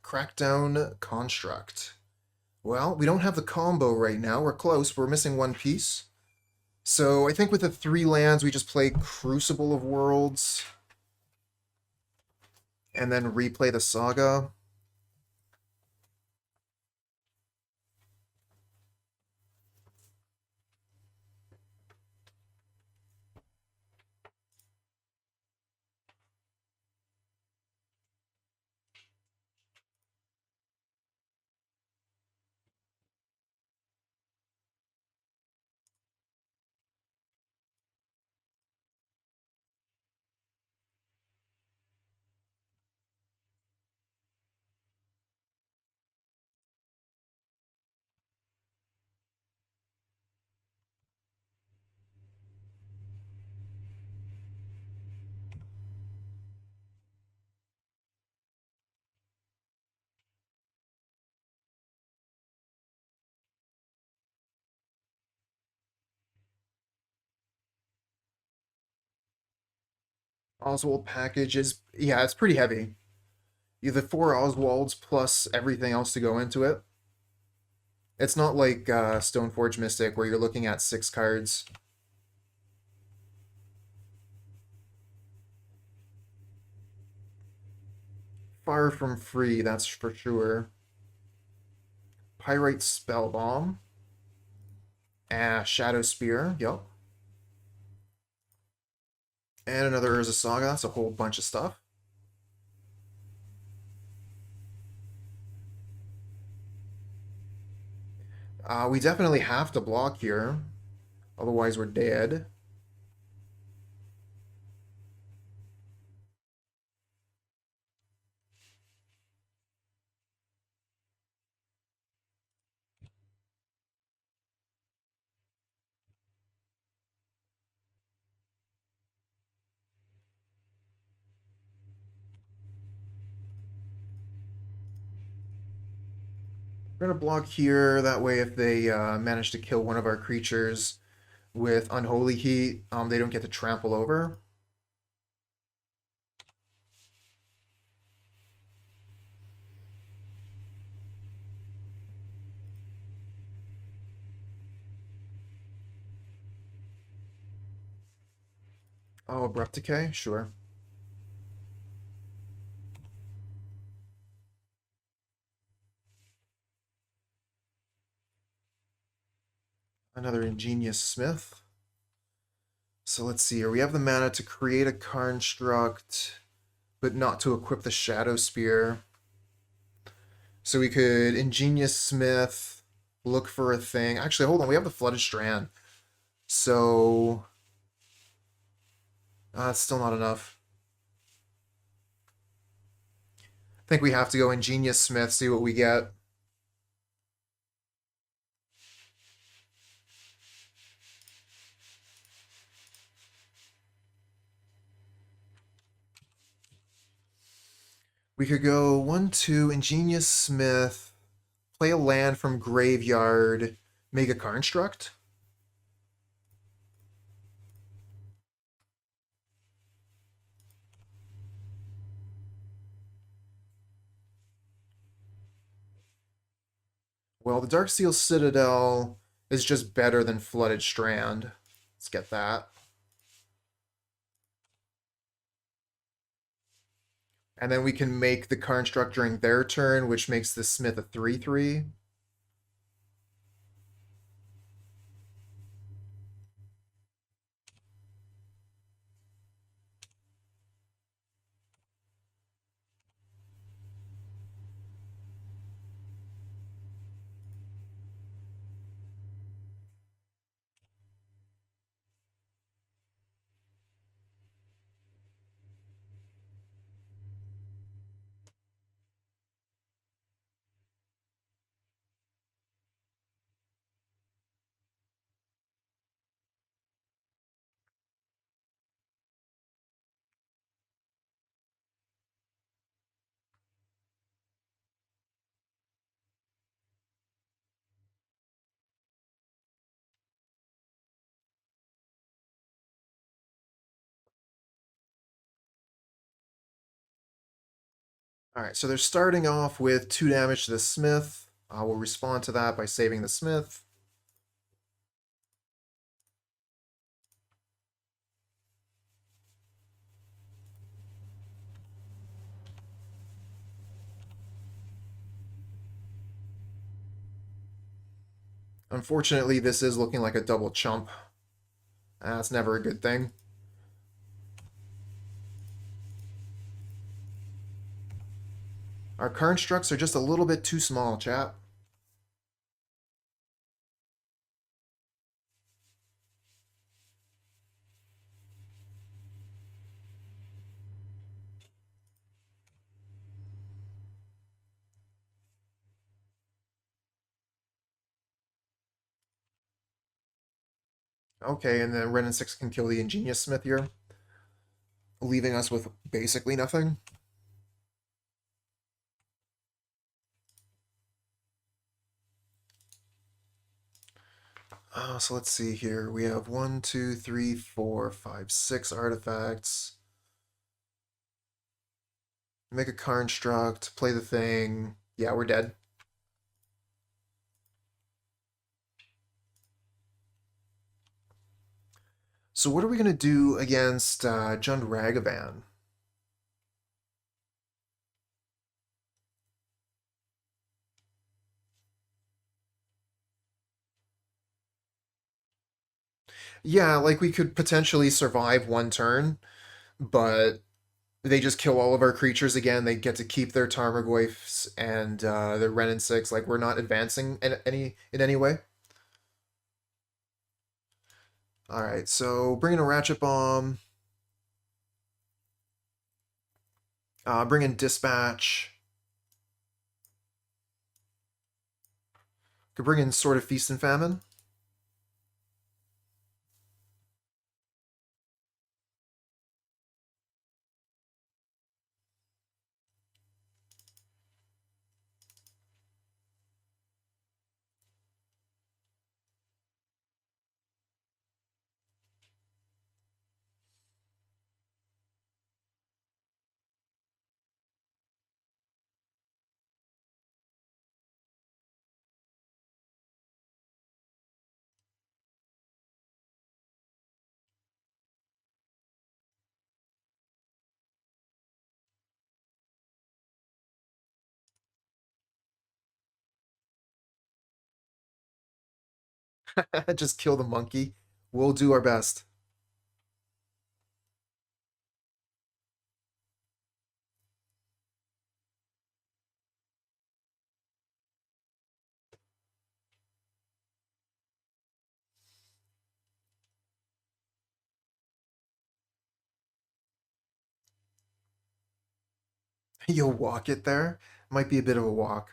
Crackdown Construct. Well, we don't have the combo right now. We're close. We're missing one piece. So I think with the 3 lands, we just play Crucible of Worlds and then replay the Saga. Oswald package is, yeah, it's pretty heavy. You have the 4 Oswalds plus everything else to go into it. It's not like Stoneforge Mystic where you're looking at 6 cards. Far from free, that's for sure. Pyrite Spell Bomb. Shadowspear, yep. And another Urza Saga, that's a whole bunch of stuff. We definitely have to block here, otherwise we're dead. We're gonna block here, that way if they manage to kill one of our creatures with Unholy Heat, they don't get to trample over. Oh, Abrupt Decay? Sure. Another Ingenious Smith. So let's see here. We have the mana to create a construct, but not to equip the Shadowspear. So we could Ingenious Smith, look for a thing. Actually, hold on. We have the Flooded Strand. So it's still not enough. I think we have to go Ingenious Smith, see what we get. We could go 1-2, Ingenious Smith, play a land from graveyard, make a construct. Well, the Darksteel Citadel is just better than Flooded Strand. Let's get that. And then we can make the construct during their turn, which makes the Smith a 3/3. All right, so they're starting off with 2 damage to the Smith. We'll respond to that by saving the Smith. Unfortunately, this is looking like a double chump. That's never a good thing. Our constructs are just a little bit too small, chap. Okay, and then Ren and 6 can kill the Ingenious Smith here, leaving us with basically nothing. So let's see here. We have 1, 2, 3, 4, 5, 6 artifacts. Make a construct, play the thing. Yeah, we're dead. So what are we going to do against Jund Ragavan? Yeah, like we could potentially survive one turn, but they just kill all of our creatures again. They get to keep their Tarmogoyfs and their Ren and 6. Like, we're not advancing in any way. Alright, so bring in a Ratchet Bomb. Bring in Dispatch. Could bring in Sword of Feast and Famine. Just kill the monkey. We'll do our best. You'll walk it there? Might be a bit of a walk.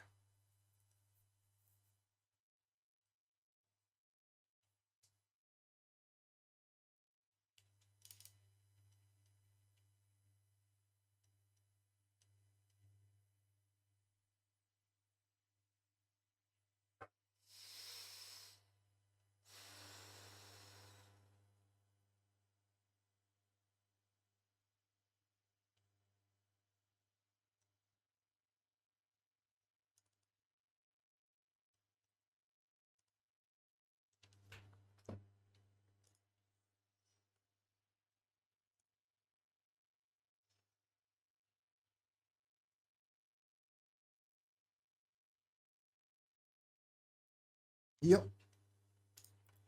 Yep.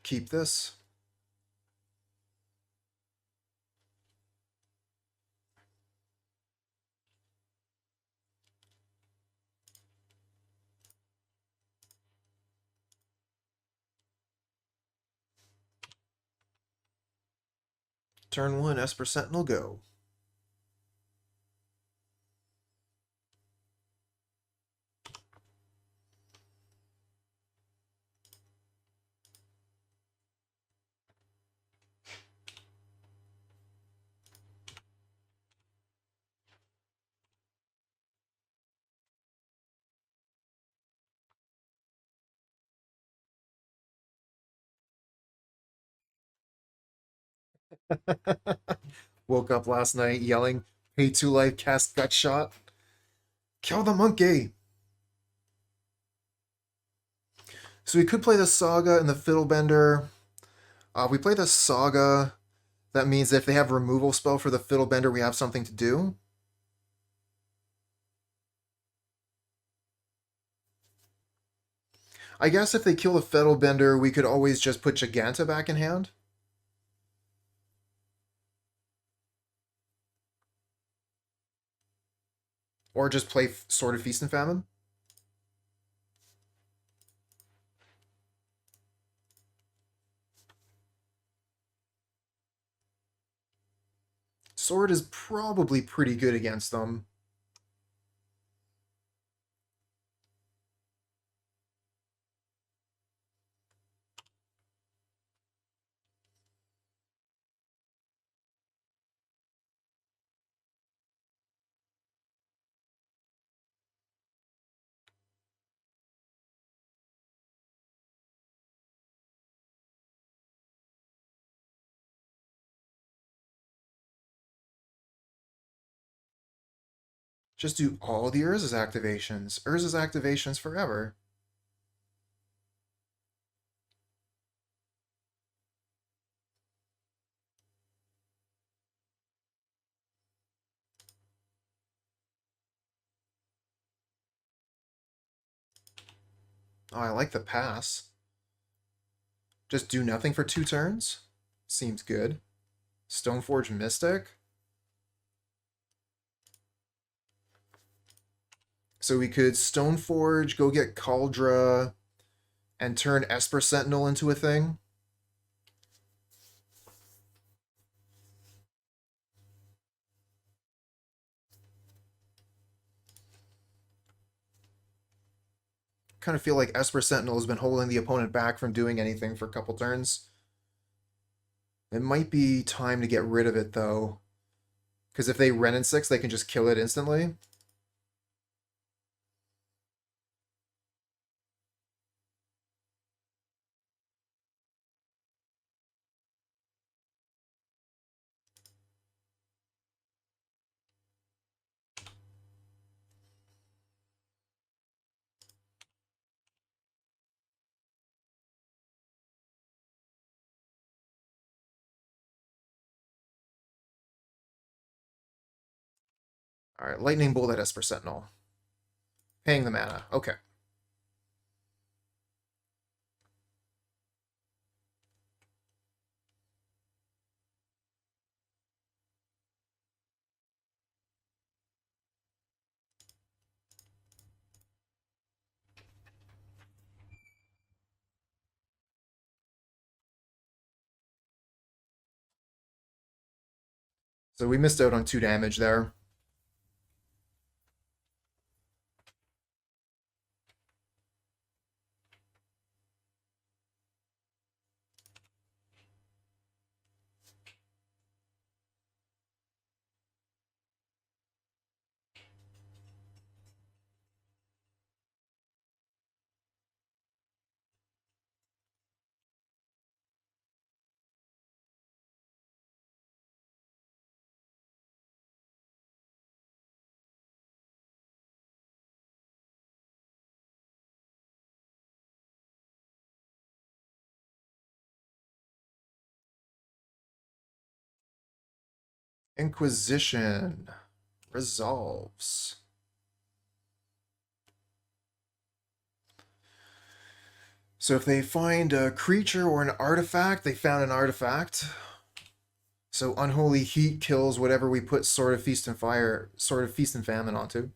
Keep this. Turn 1, Esper Sentinel, go. Woke up last night yelling, pay 2 life, cast Gut Shot. Kill the monkey! So we could play the Saga and the Fiddlebender. We play the Saga. That means if they have removal spell for the Fiddlebender, we have something to do. I guess if they kill the Fiddlebender, we could always just put Giganta back in hand. Or just play Sword of Feast and Famine. Sword is probably pretty good against them. Just do all the Urza's activations. Urza's activations forever. Oh, I like the pass. Just do nothing for 2 turns? Seems good. Stoneforge Mystic? So we could Stoneforge, go get Kaldra, and turn Esper Sentinel into a thing. Kind of feel like Esper Sentinel has been holding the opponent back from doing anything for a couple turns. It might be time to get rid of it, though. Because if they Ren in 6, they can just kill it instantly. Alright, Lightning Bolt at Esper Sentinel. Paying the mana. Okay. So we missed out on 2 damage there. Inquisition resolves. So if they find a creature or an artifact, they found an artifact. So Unholy Heat kills whatever we put Sword of Feast and Famine onto.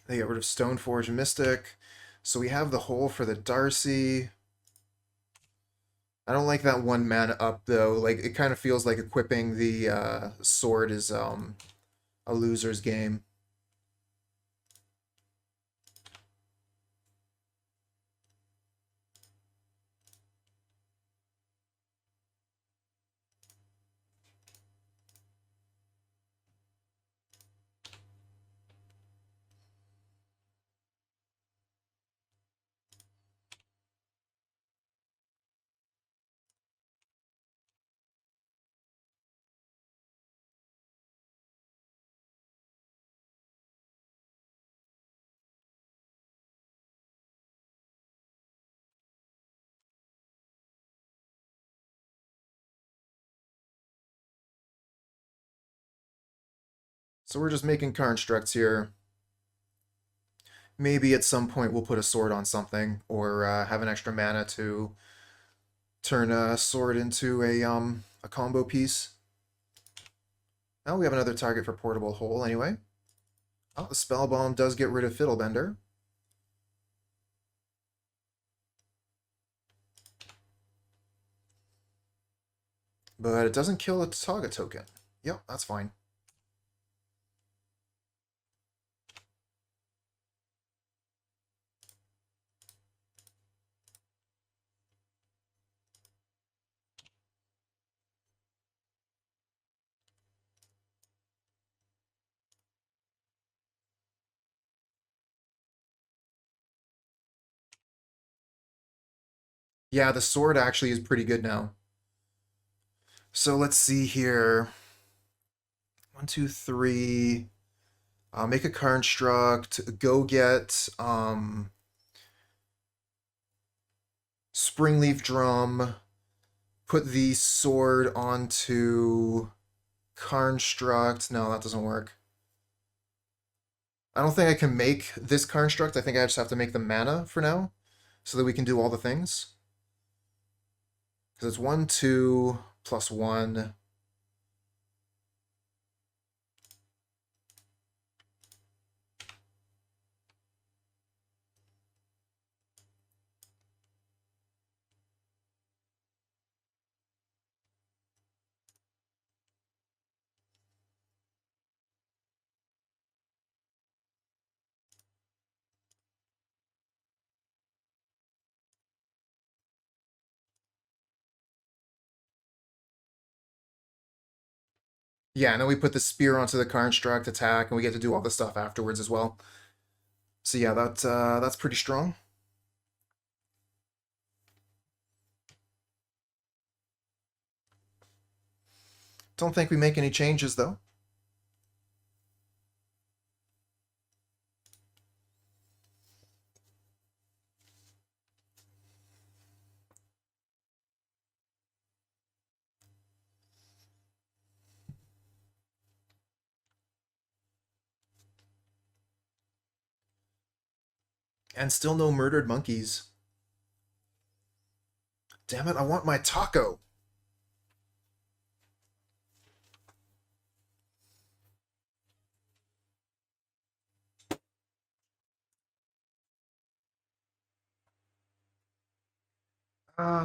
They get rid of Stoneforge Mystic. So we have the hole for the Darcy. I don't like that 1 mana up though. Like it kind of feels like equipping the sword is a loser's game. So we're just making constructs here. Maybe at some point we'll put a sword on something, or have an extra mana to turn a sword into a combo piece. Now we have another target for Portable Hole anyway. Oh, the Spell Bomb does get rid of Fiddlebender. But it doesn't kill a Saga token. Yep, that's fine. Yeah, the sword actually is pretty good now. So let's see here. 1, 2, 3. Make a construct. Go get Springleaf Drum. Put the sword onto construct. No, that doesn't work. I don't think I can make this construct. I think I just have to make the mana for now, so that we can do all the things. Because it's 1, 2, plus 1. Yeah, and then we put the spear onto the construct attack, and we get to do all the stuff afterwards as well. So yeah, that's pretty strong. Don't think we make any changes though. And still no murdered monkeys. Damn it, I want my taco.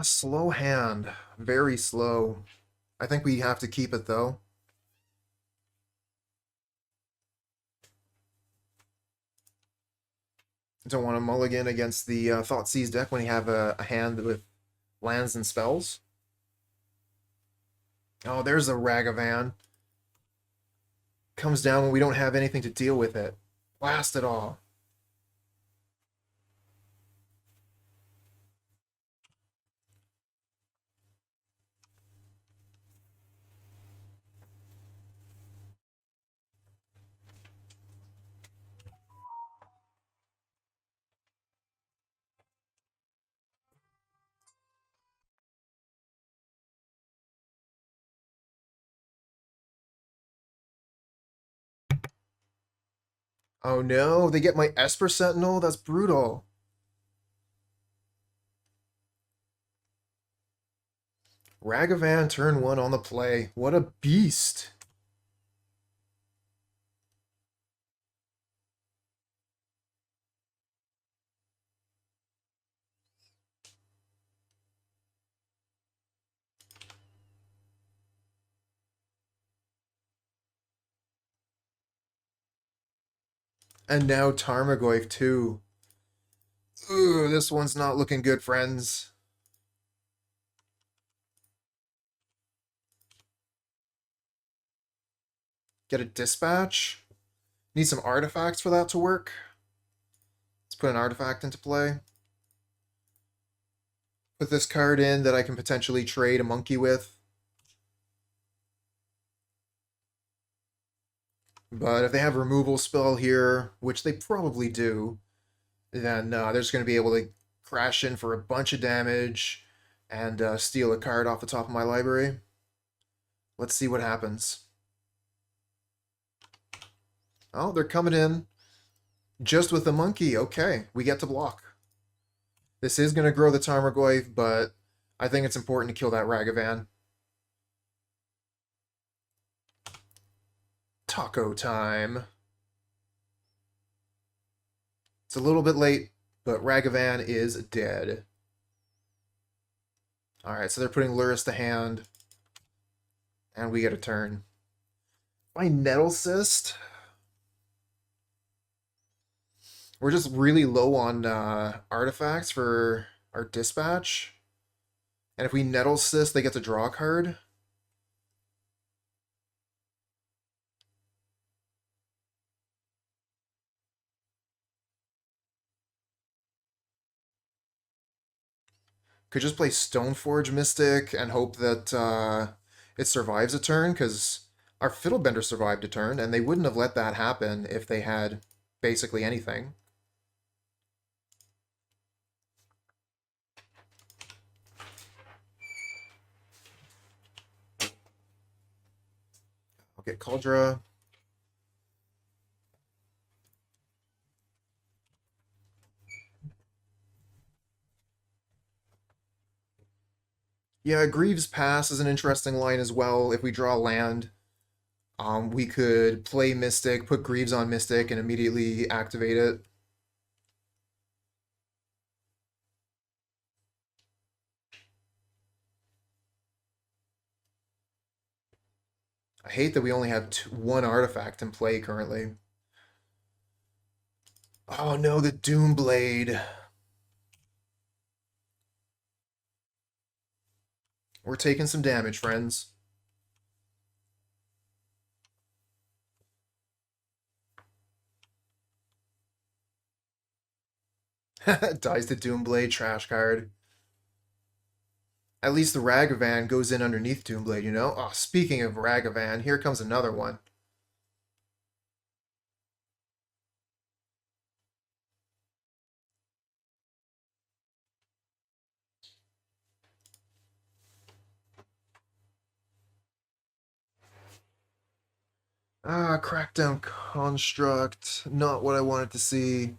Slow hand. Very slow. I think we have to keep it though. Don't want to mulligan against the Thoughtseize deck when you have a hand with lands and spells. Oh, there's a Ragavan. Comes down when we don't have anything to deal with it. Blast it all. Oh no, they get my Esper Sentinel? That's brutal. Ragavan turn 1 on the play. What a beast. And now Tarmogoyf too. Ooh, this one's not looking good, friends. Get a dispatch. Need some artifacts for that to work. Let's put an artifact into play. Put this card in that I can potentially trade a monkey with. But if they have removal spell here, which they probably do, then they're just going to be able to crash in for a bunch of damage and steal a card off the top of my library. Let's see what happens. Oh, they're coming in just with the monkey. Okay, we get to block. This is going to grow the Tarmogoyf, but I think it's important to kill that Ragavan. Taco time. It's a little bit late, but Ragavan is dead. Alright, so they're putting Luris to hand. And we get a turn. My Nettlecyst. We're just really low on artifacts for our dispatch. And if we Nettlecyst, they get to draw a card. Could just play Stoneforge Mystic and hope that it survives a turn, because our Fiddlebender survived a turn, and they wouldn't have let that happen if they had basically anything. I'll get Kaldra. Yeah, Greaves Pass is an interesting line as well. If we draw land, we could play Mystic, put Greaves on Mystic, and immediately activate it. I hate that we only have one artifact in play currently. Oh no, the Doomblade. We're taking some damage, friends. Dies the Doomblade, trash card. At least the Ragavan goes in underneath Doomblade, you know? Oh, speaking of Ragavan, here comes another one. Ah, Crackdown Construct. Not what I wanted to see.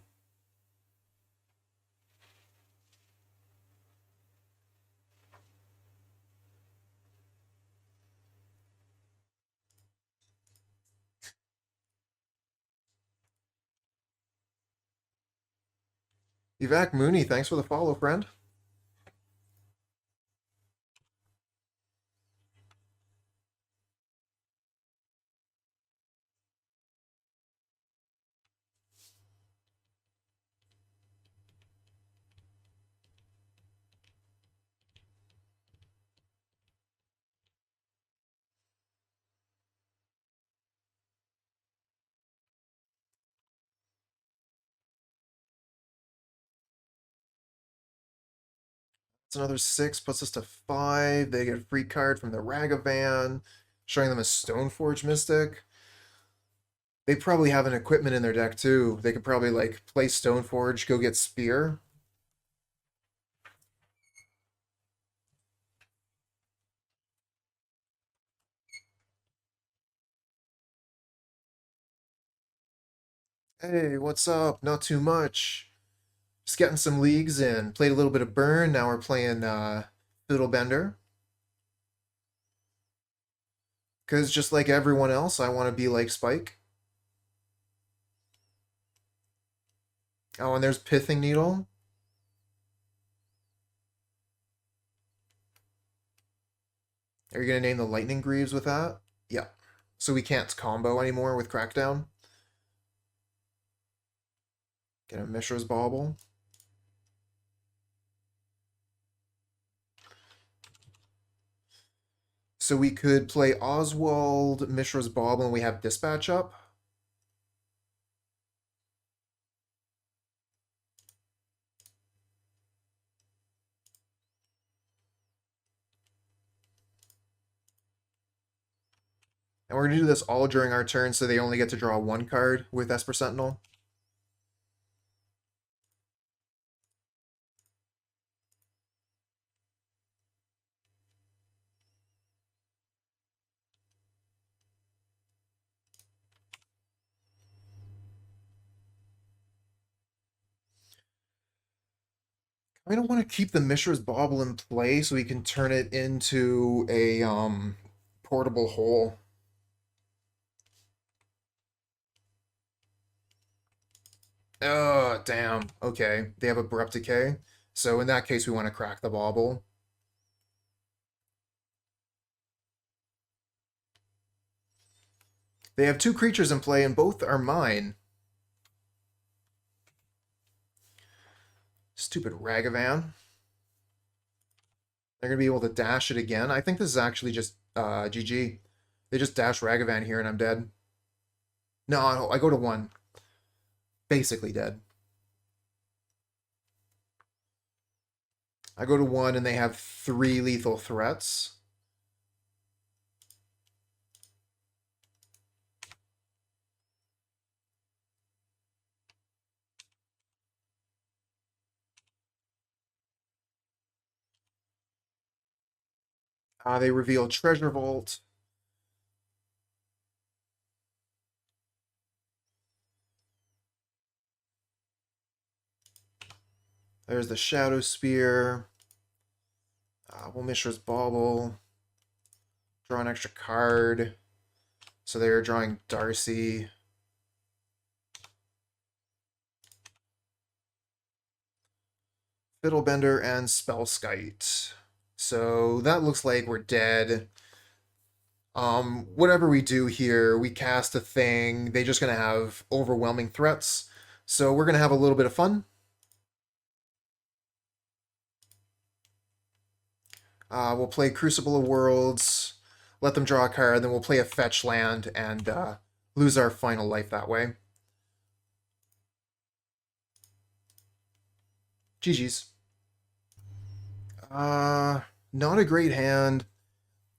Evac Mooney, thanks for the follow, friend. It's another 6, puts us to 5. They get a free card from the Ragavan, showing them a Stoneforge Mystic. They probably have an equipment in their deck too. They could probably like play Stoneforge, go get Spear. Hey, what's up? Not too much. Just getting some leagues in. Played a little bit of Burn. Now we're playing Fiddlebender. Because just like everyone else, I want to be like Spike. Oh, and there's Pithing Needle. Are you going to name the Lightning Greaves with that? Yeah. So we can't combo anymore with Crackdown. Get a Mishra's Bauble. So we could play Oswald, Mishra's Bauble, and we have Dispatch up. And we're going to do this all during our turn, so they only get to draw one card with Esper Sentinel. I don't want to keep the Mishra's Bauble in play so we can turn it into a portable hole. Oh, damn. Okay, they have Abrupt Decay. So in that case, we want to crack the Bauble. They have two creatures in play, and both are mine. Stupid Ragavan. They're going to be able to dash it again. I think this is actually just GG. They just dash Ragavan here, and I'm dead. No, I go to 1. Basically dead. I go to 1, and they have 3 lethal threats. They reveal Treasure Vault. There's the Shadowspear. We'll Mishra's Bauble. Draw an extra card. So they're drawing Darcy. Fiddlebender and Spellskite. So that looks like we're dead. Whatever we do here, we cast a thing. They're just going to have overwhelming threats. So we're going to have a little bit of fun. We'll play Crucible of Worlds, let them draw a card, then we'll play a fetch land and lose our final life that way. GG's. Not a great hand.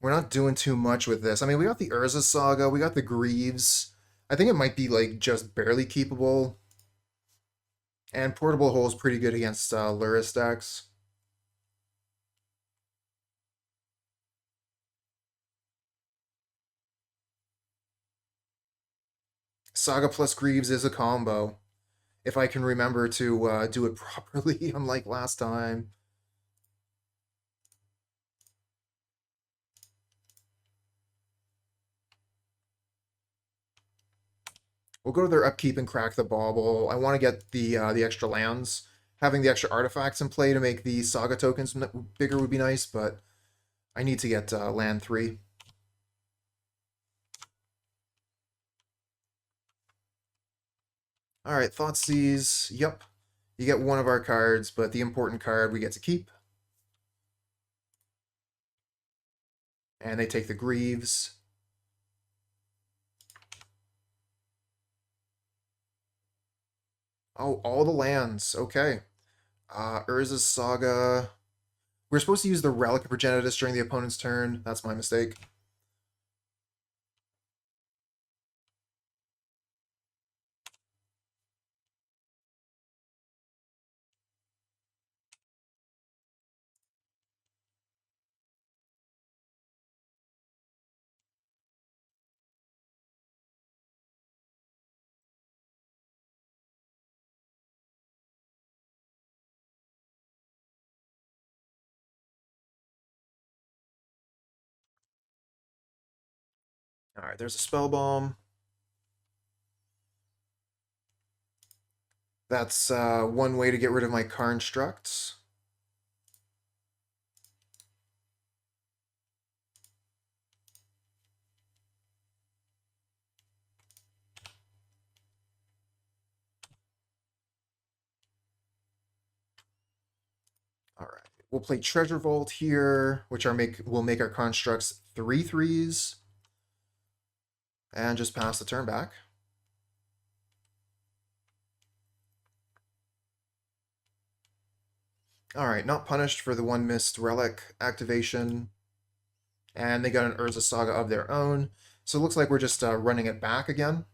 We're not doing too much with this. I mean, we got the Urza Saga, we got the Greaves. I think it might be, like, just barely keepable. And Portable Hole is pretty good against Luris decks. Saga plus Greaves is a combo. If I can remember to do it properly, unlike last time. We'll go to their upkeep and crack the Bauble. I want to get the extra lands. Having the extra artifacts in play to make the Saga tokens bigger would be nice, but I need to get land 3. Alright, Thoughtseize. Yep. You get one of our cards, but the important card we get to keep. And they take the Greaves. Oh, all the lands. Okay. Urza's Saga. We're supposed to use the Relic of Progenitus during the opponent's turn. That's my mistake. Alright, there's a Spell Bomb. That's one way to get rid of my Constructs. Alright, we'll play Treasure Vault here, which will make our Constructs 3/3s. And just pass the turn back. Alright, not punished for the one missed relic activation. And they got an Urza Saga of their own. So it looks like we're just running it back again.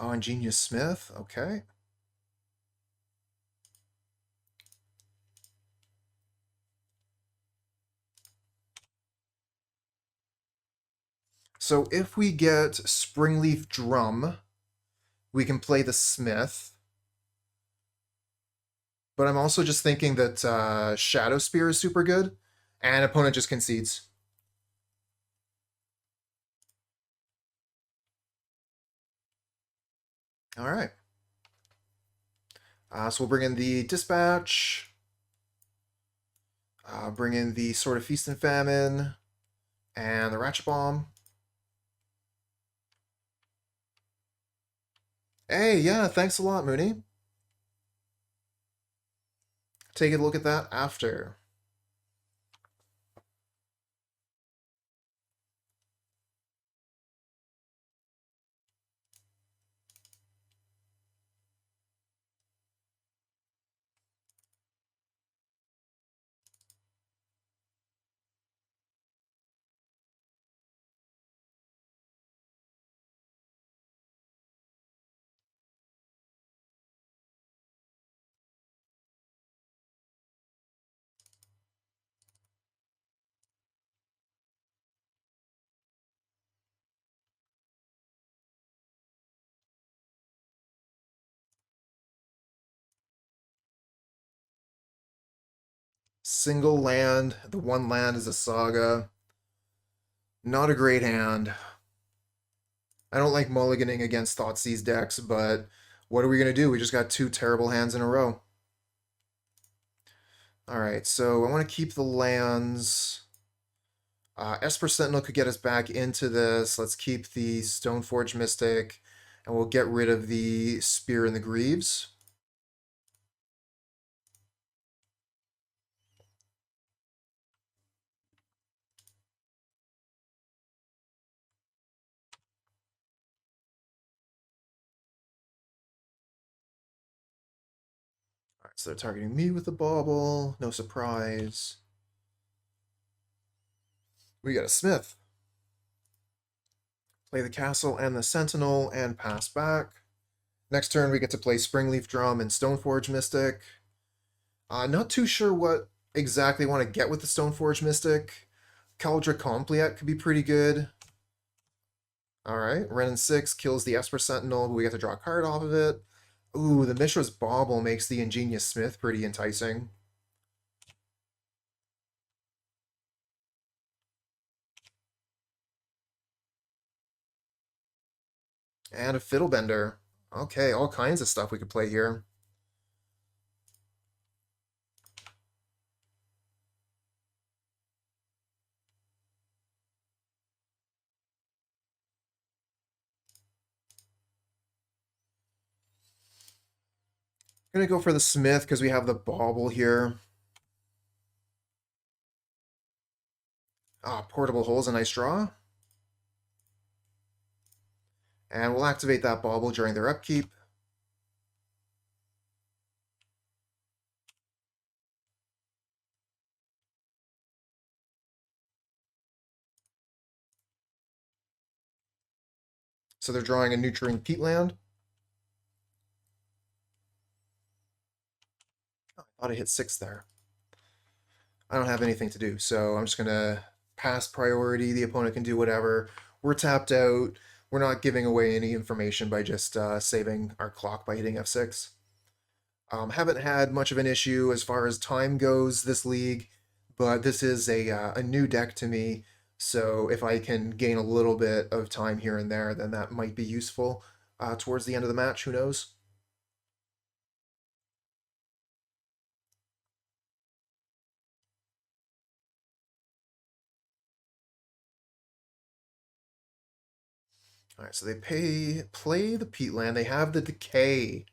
Oh, Ingenious Smith, okay. So if we get Springleaf Drum, we can play the Smith. But I'm also just thinking that Shadowspear is super good, and opponent just concedes. All right. So we'll bring in the Dispatch, bring in the Sword of Feast and Famine, and the Ratchet Bomb. Hey, yeah, thanks a lot, Mooney. Take a look at that after. Single land. The one land is a Saga. Not a great hand. I don't like mulliganing against Thoughtseize decks, but what are we going to do? We just got two terrible hands in a row. Alright, so I want to keep the lands. Esper Sentinel could get us back into this. Let's keep the Stoneforge Mystic, and we'll get rid of the Spear and the Greaves. Alright, so they're targeting me with the Bauble. No surprise. We got a Smith. Play the Castle and the Sentinel and pass back. Next turn we get to play Springleaf Drum and Stoneforge Mystic. Not too sure what exactly want to get with the Stoneforge Mystic. Kaldra Compleat could be pretty good. Alright, Ren and 6 kills the Esper Sentinel, but we get to draw a card off of it. Ooh, the Mishra's Bauble makes the Ingenious Smith pretty enticing. And a Fiddlebender. Okay, all kinds of stuff we could play here. Gonna go for the Smith because we have the Bauble here. Portable Hole's a nice draw. And we'll activate that Bauble during their upkeep. So they're drawing a Nurturing Peatland. Oh, I thought I hit 6 there. I don't have anything to do, so I'm just gonna pass priority. The opponent can do whatever. We're tapped out. We're not giving away any information by just saving our clock by hitting F6. Haven't had much of an issue as far as time goes this league, but this is a new deck to me, so if I can gain a little bit of time here and there, then that might be useful towards the end of the match. Who knows? All right, so they play the Peatland. They have the Decay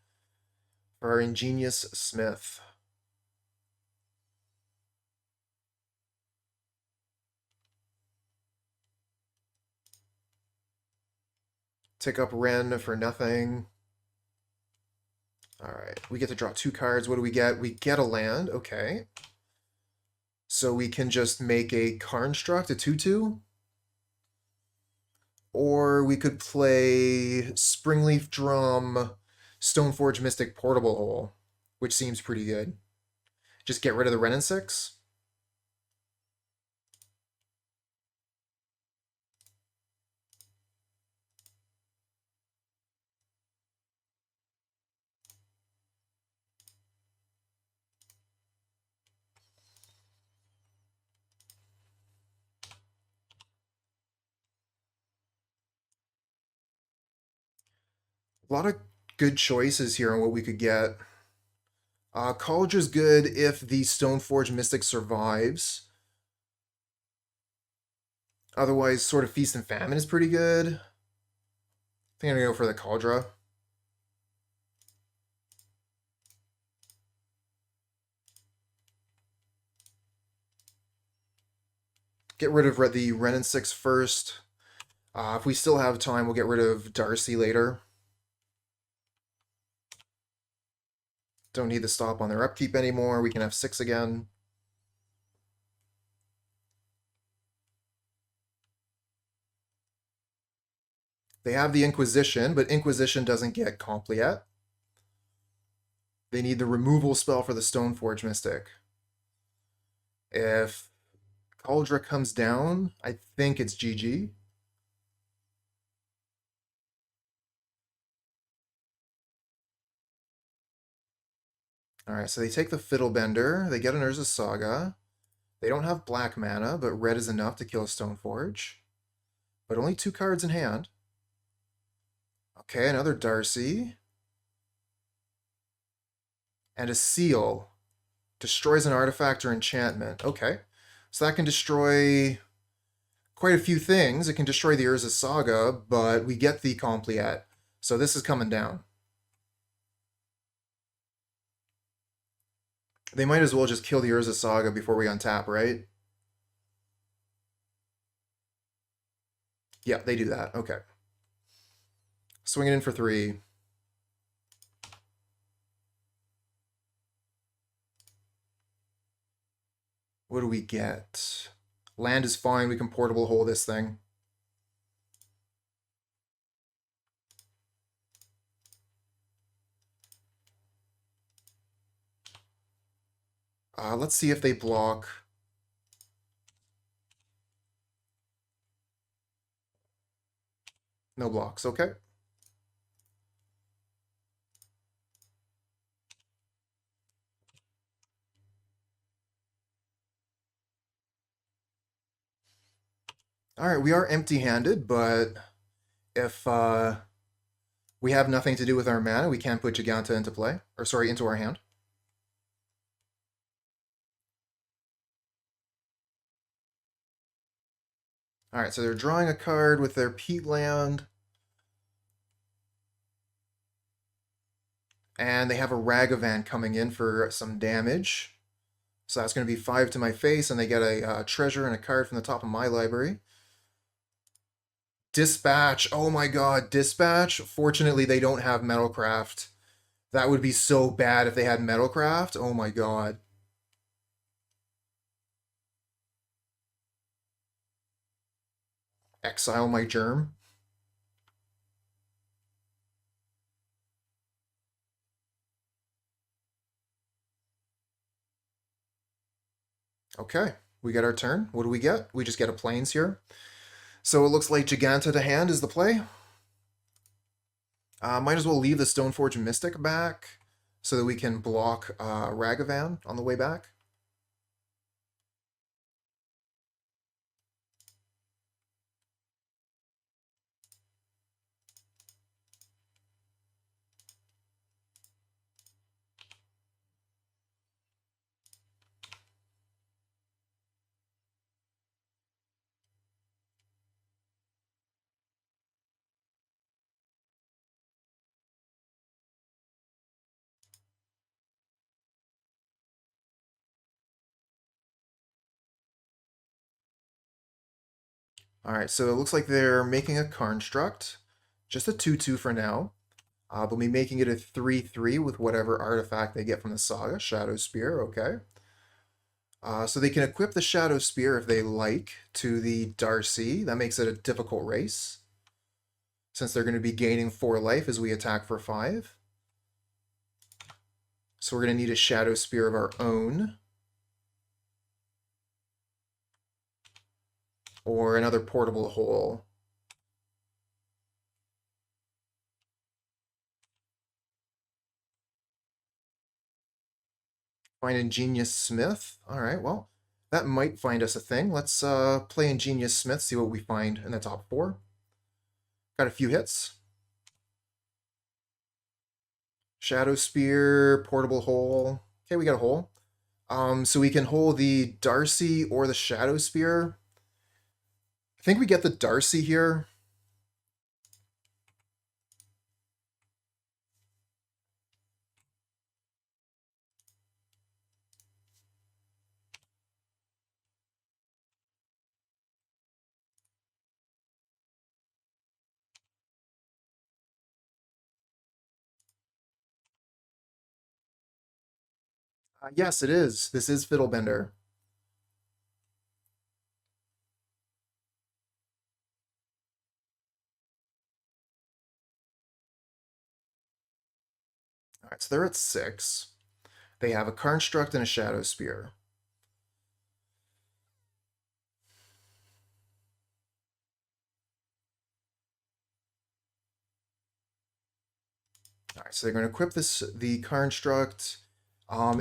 for our Ingenious Smith. Tick up Ren for nothing. All right, we get to draw 2 cards. What do we get? We get a land. Okay. So we can just make a Construct, a 2/2. Or we could play Springleaf Drum, Stoneforge Mystic Portable Hole, which seems pretty good. Just get rid of the Ren and 6. A lot of good choices here on what we could get. Kaldra's good if the Stoneforge Mystic survives. Otherwise, sort of Feast and Famine is pretty good. I think I'm gonna go for the Kaldra. Get rid of the Wrenn and 6 first. If we still have time, we'll get rid of Darcy later. Don't need the stop on their upkeep anymore. We can have 6 again. They have the Inquisition, but Inquisition doesn't get Compleat. They need the removal spell for the Stoneforge Mystic. If Kaldra comes down, I think it's GG. Alright, so they take the Fiddlebender, they get an Urza Saga. They don't have black mana, but red is enough to kill a Stoneforge. But only 2 cards in hand. Okay, another Darcy. And a Seal. Destroys an artifact or enchantment. Okay, so that can destroy quite a few things. It can destroy the Urza Saga, but we get the Compleat. So this is coming down. They might as well just kill the Urza Saga before we untap, right? Yeah, they do that. Okay. Swing it in for 3. What do we get? Land is fine. We can portable hole this thing. Let's see if they block. No blocks. Okay. All right, we are empty-handed, but if we have nothing to do with our mana, we can put Giganta into play. Or sorry, into our hand. All right, so they're drawing a card with their Peatland. And they have a Ragavan coming in for some damage. So that's going to be 5 to my face, and they get a treasure and a card from the top of my library. Dispatch. Oh my god, Dispatch. Fortunately, they don't have Metalcraft. That would be so bad if they had Metalcraft. Oh my god. Exile my Germ. Okay, we get our turn. What do we get? We just get a Plains here. So it looks like Giganta to hand is the play. Might as well leave the Stoneforge Mystic back so that we can block Ragavan on the way back. All right, so it looks like they're making a construct. Just a 2/2 for now. They'll be making it a 3/3 with whatever artifact they get from the Saga. Shadowspear, okay. So they can equip the Shadowspear if they like to the Darcy. That makes it a difficult race, since they're going to be gaining 4 life as we attack for 5. So we're going to need a Shadowspear of our own. Or another portable hole. Find Ingenious Smith. All right, well, that might find us a thing. Let's play Ingenious Smith, see what we find in the top 4. Got a few hits. Shadowspear, portable hole. Okay, we got a hole. So we can hold the Darcy or the Shadowspear. I think we get the Darcy here. Yes, it is. This is Fiddlebender. All right, so they're at 6. They have a Construct and a Shadowspear. All right, so they're going to equip the Construct.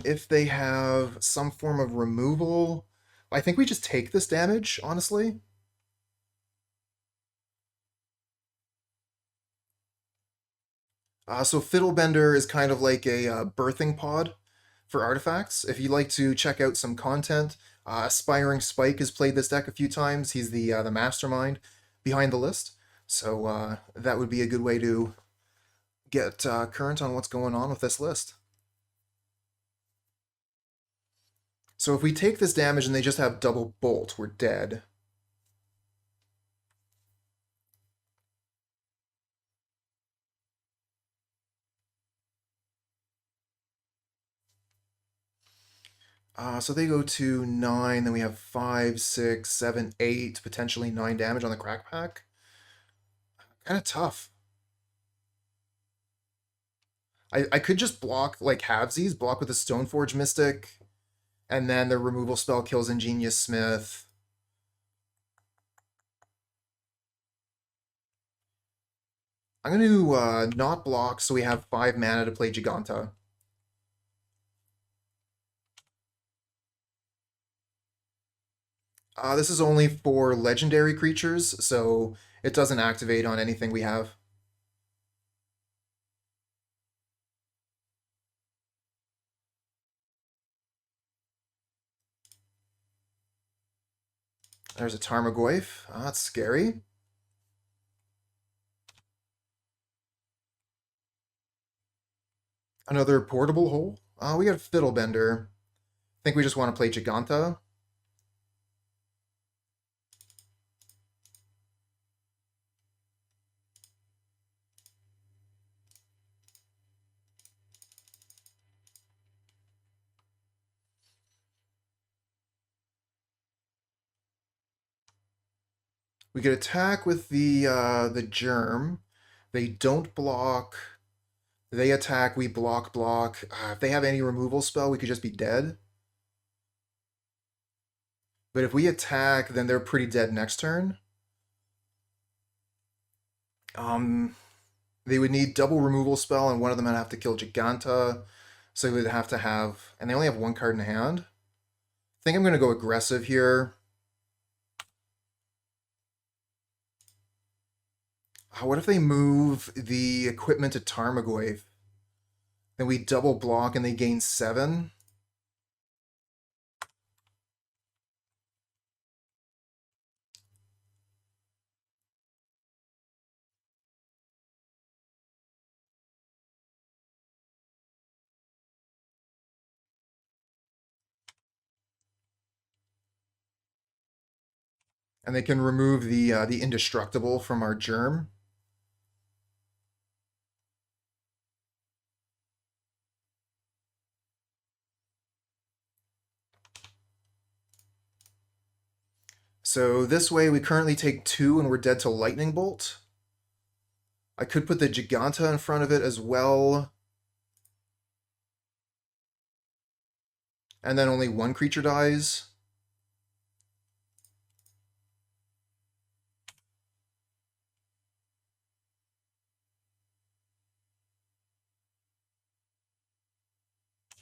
If they have some form of removal, I think we just take this damage, honestly. So Fiddlebender is kind of like a birthing pod for artifacts. If you'd like to check out some content, aspiringspike has played this deck a few times. He's the mastermind behind the list. So that would be a good way to get current on what's going on with this list. So if we take this damage and they just have double bolt, we're dead. So they go to 9, then we have 5, 6, 7, 8, potentially 9 damage on the crack pack. Kind of tough. I could just block like halvesies, block with the Stoneforge Mystic, and then the removal spell kills Ingenious Smith. I'm going to not block so we have 5 mana to play Giganta. This is only for legendary creatures, so it doesn't activate on anything we have. There's a Tarmogoyf. That's scary. Another portable hole. We got Fiddlebender. I think we just want to play Giganta. We could attack with the germ. They don't block. They attack, we block. If they have any removal spell, we could just be dead. But if we attack, then they're pretty dead next turn. They would need double removal spell, and one of them would have to kill Giganta. So they would have to have, and they only have 1 card in hand. I think I'm going to go aggressive here. What if they move the equipment to Tarmogoyf? Then we double block and they gain 7. And they can remove the indestructible from our germ. So this way we currently take 2 and we're dead to Lightning Bolt. I could put the Giganta in front of it as well. And then only 1 creature dies.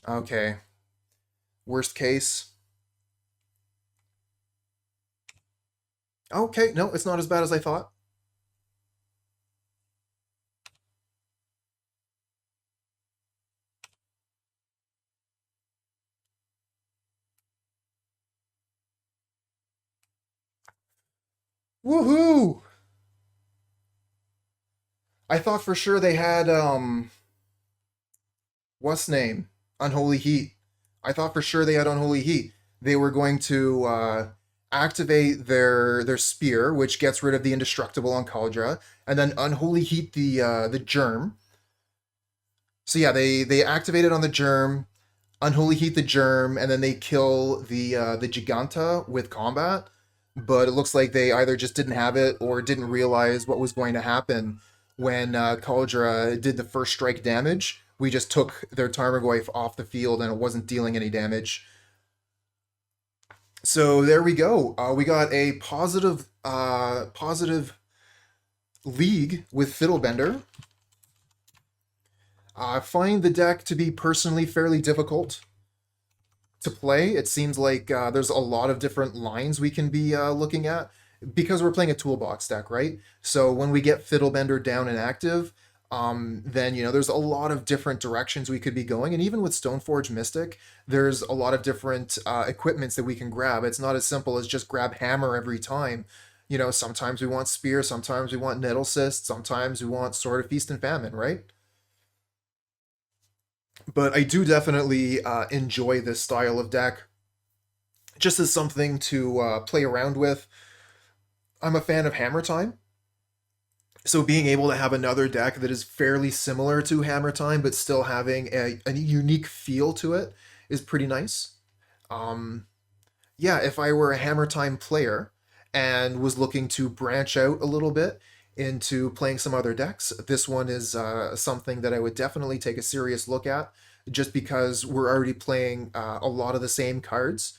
Okay. Worst case. Okay, no, it's not as bad as I thought. Woohoo! I thought for sure they had what's name? Unholy Heat. I thought for sure they had Unholy Heat. They were going to activate their spear, which gets rid of the indestructible on Kaldra, and then Unholy Heat the germ. So yeah, they activate it on the germ, Unholy Heat the germ, and then they kill the Giganta with combat. But it looks like they either just didn't have it or didn't realize what was going to happen when Kaldra did the first strike damage. We just took their Tarmogoyf off the field and it wasn't dealing any damage. So there we go. We got a positive league with Fiddlebender. I find the deck to be personally fairly difficult to play. It seems like there's a lot of different lines we can be looking at because we're playing a toolbox deck, right? So when we get Fiddlebender down and active, then there's a lot of different directions we could be going, and even with Stoneforge Mystic, there's a lot of different equipments that we can grab. It's not as simple as just grab hammer every time. Sometimes we want spear, sometimes we want Nettlecyst, sometimes we want Sword of Feast and Famine, right? But I do definitely enjoy this style of deck, just as something to play around with. I'm a fan of Hammer Time, so being able to have another deck that is fairly similar to Hammer Time but still having a unique feel to it is pretty nice. Um, yeah, if I were a Hammer Time player and was looking to branch out a little bit into playing some other decks, this one is something that I would definitely take a serious look at, just because we're already playing a lot of the same cards.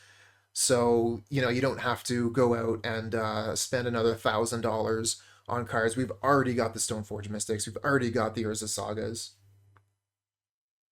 So, you don't have to go out and spend another $1,000 on cards. We've already got the Stoneforge Mystics. We've already got the Urza Sagas.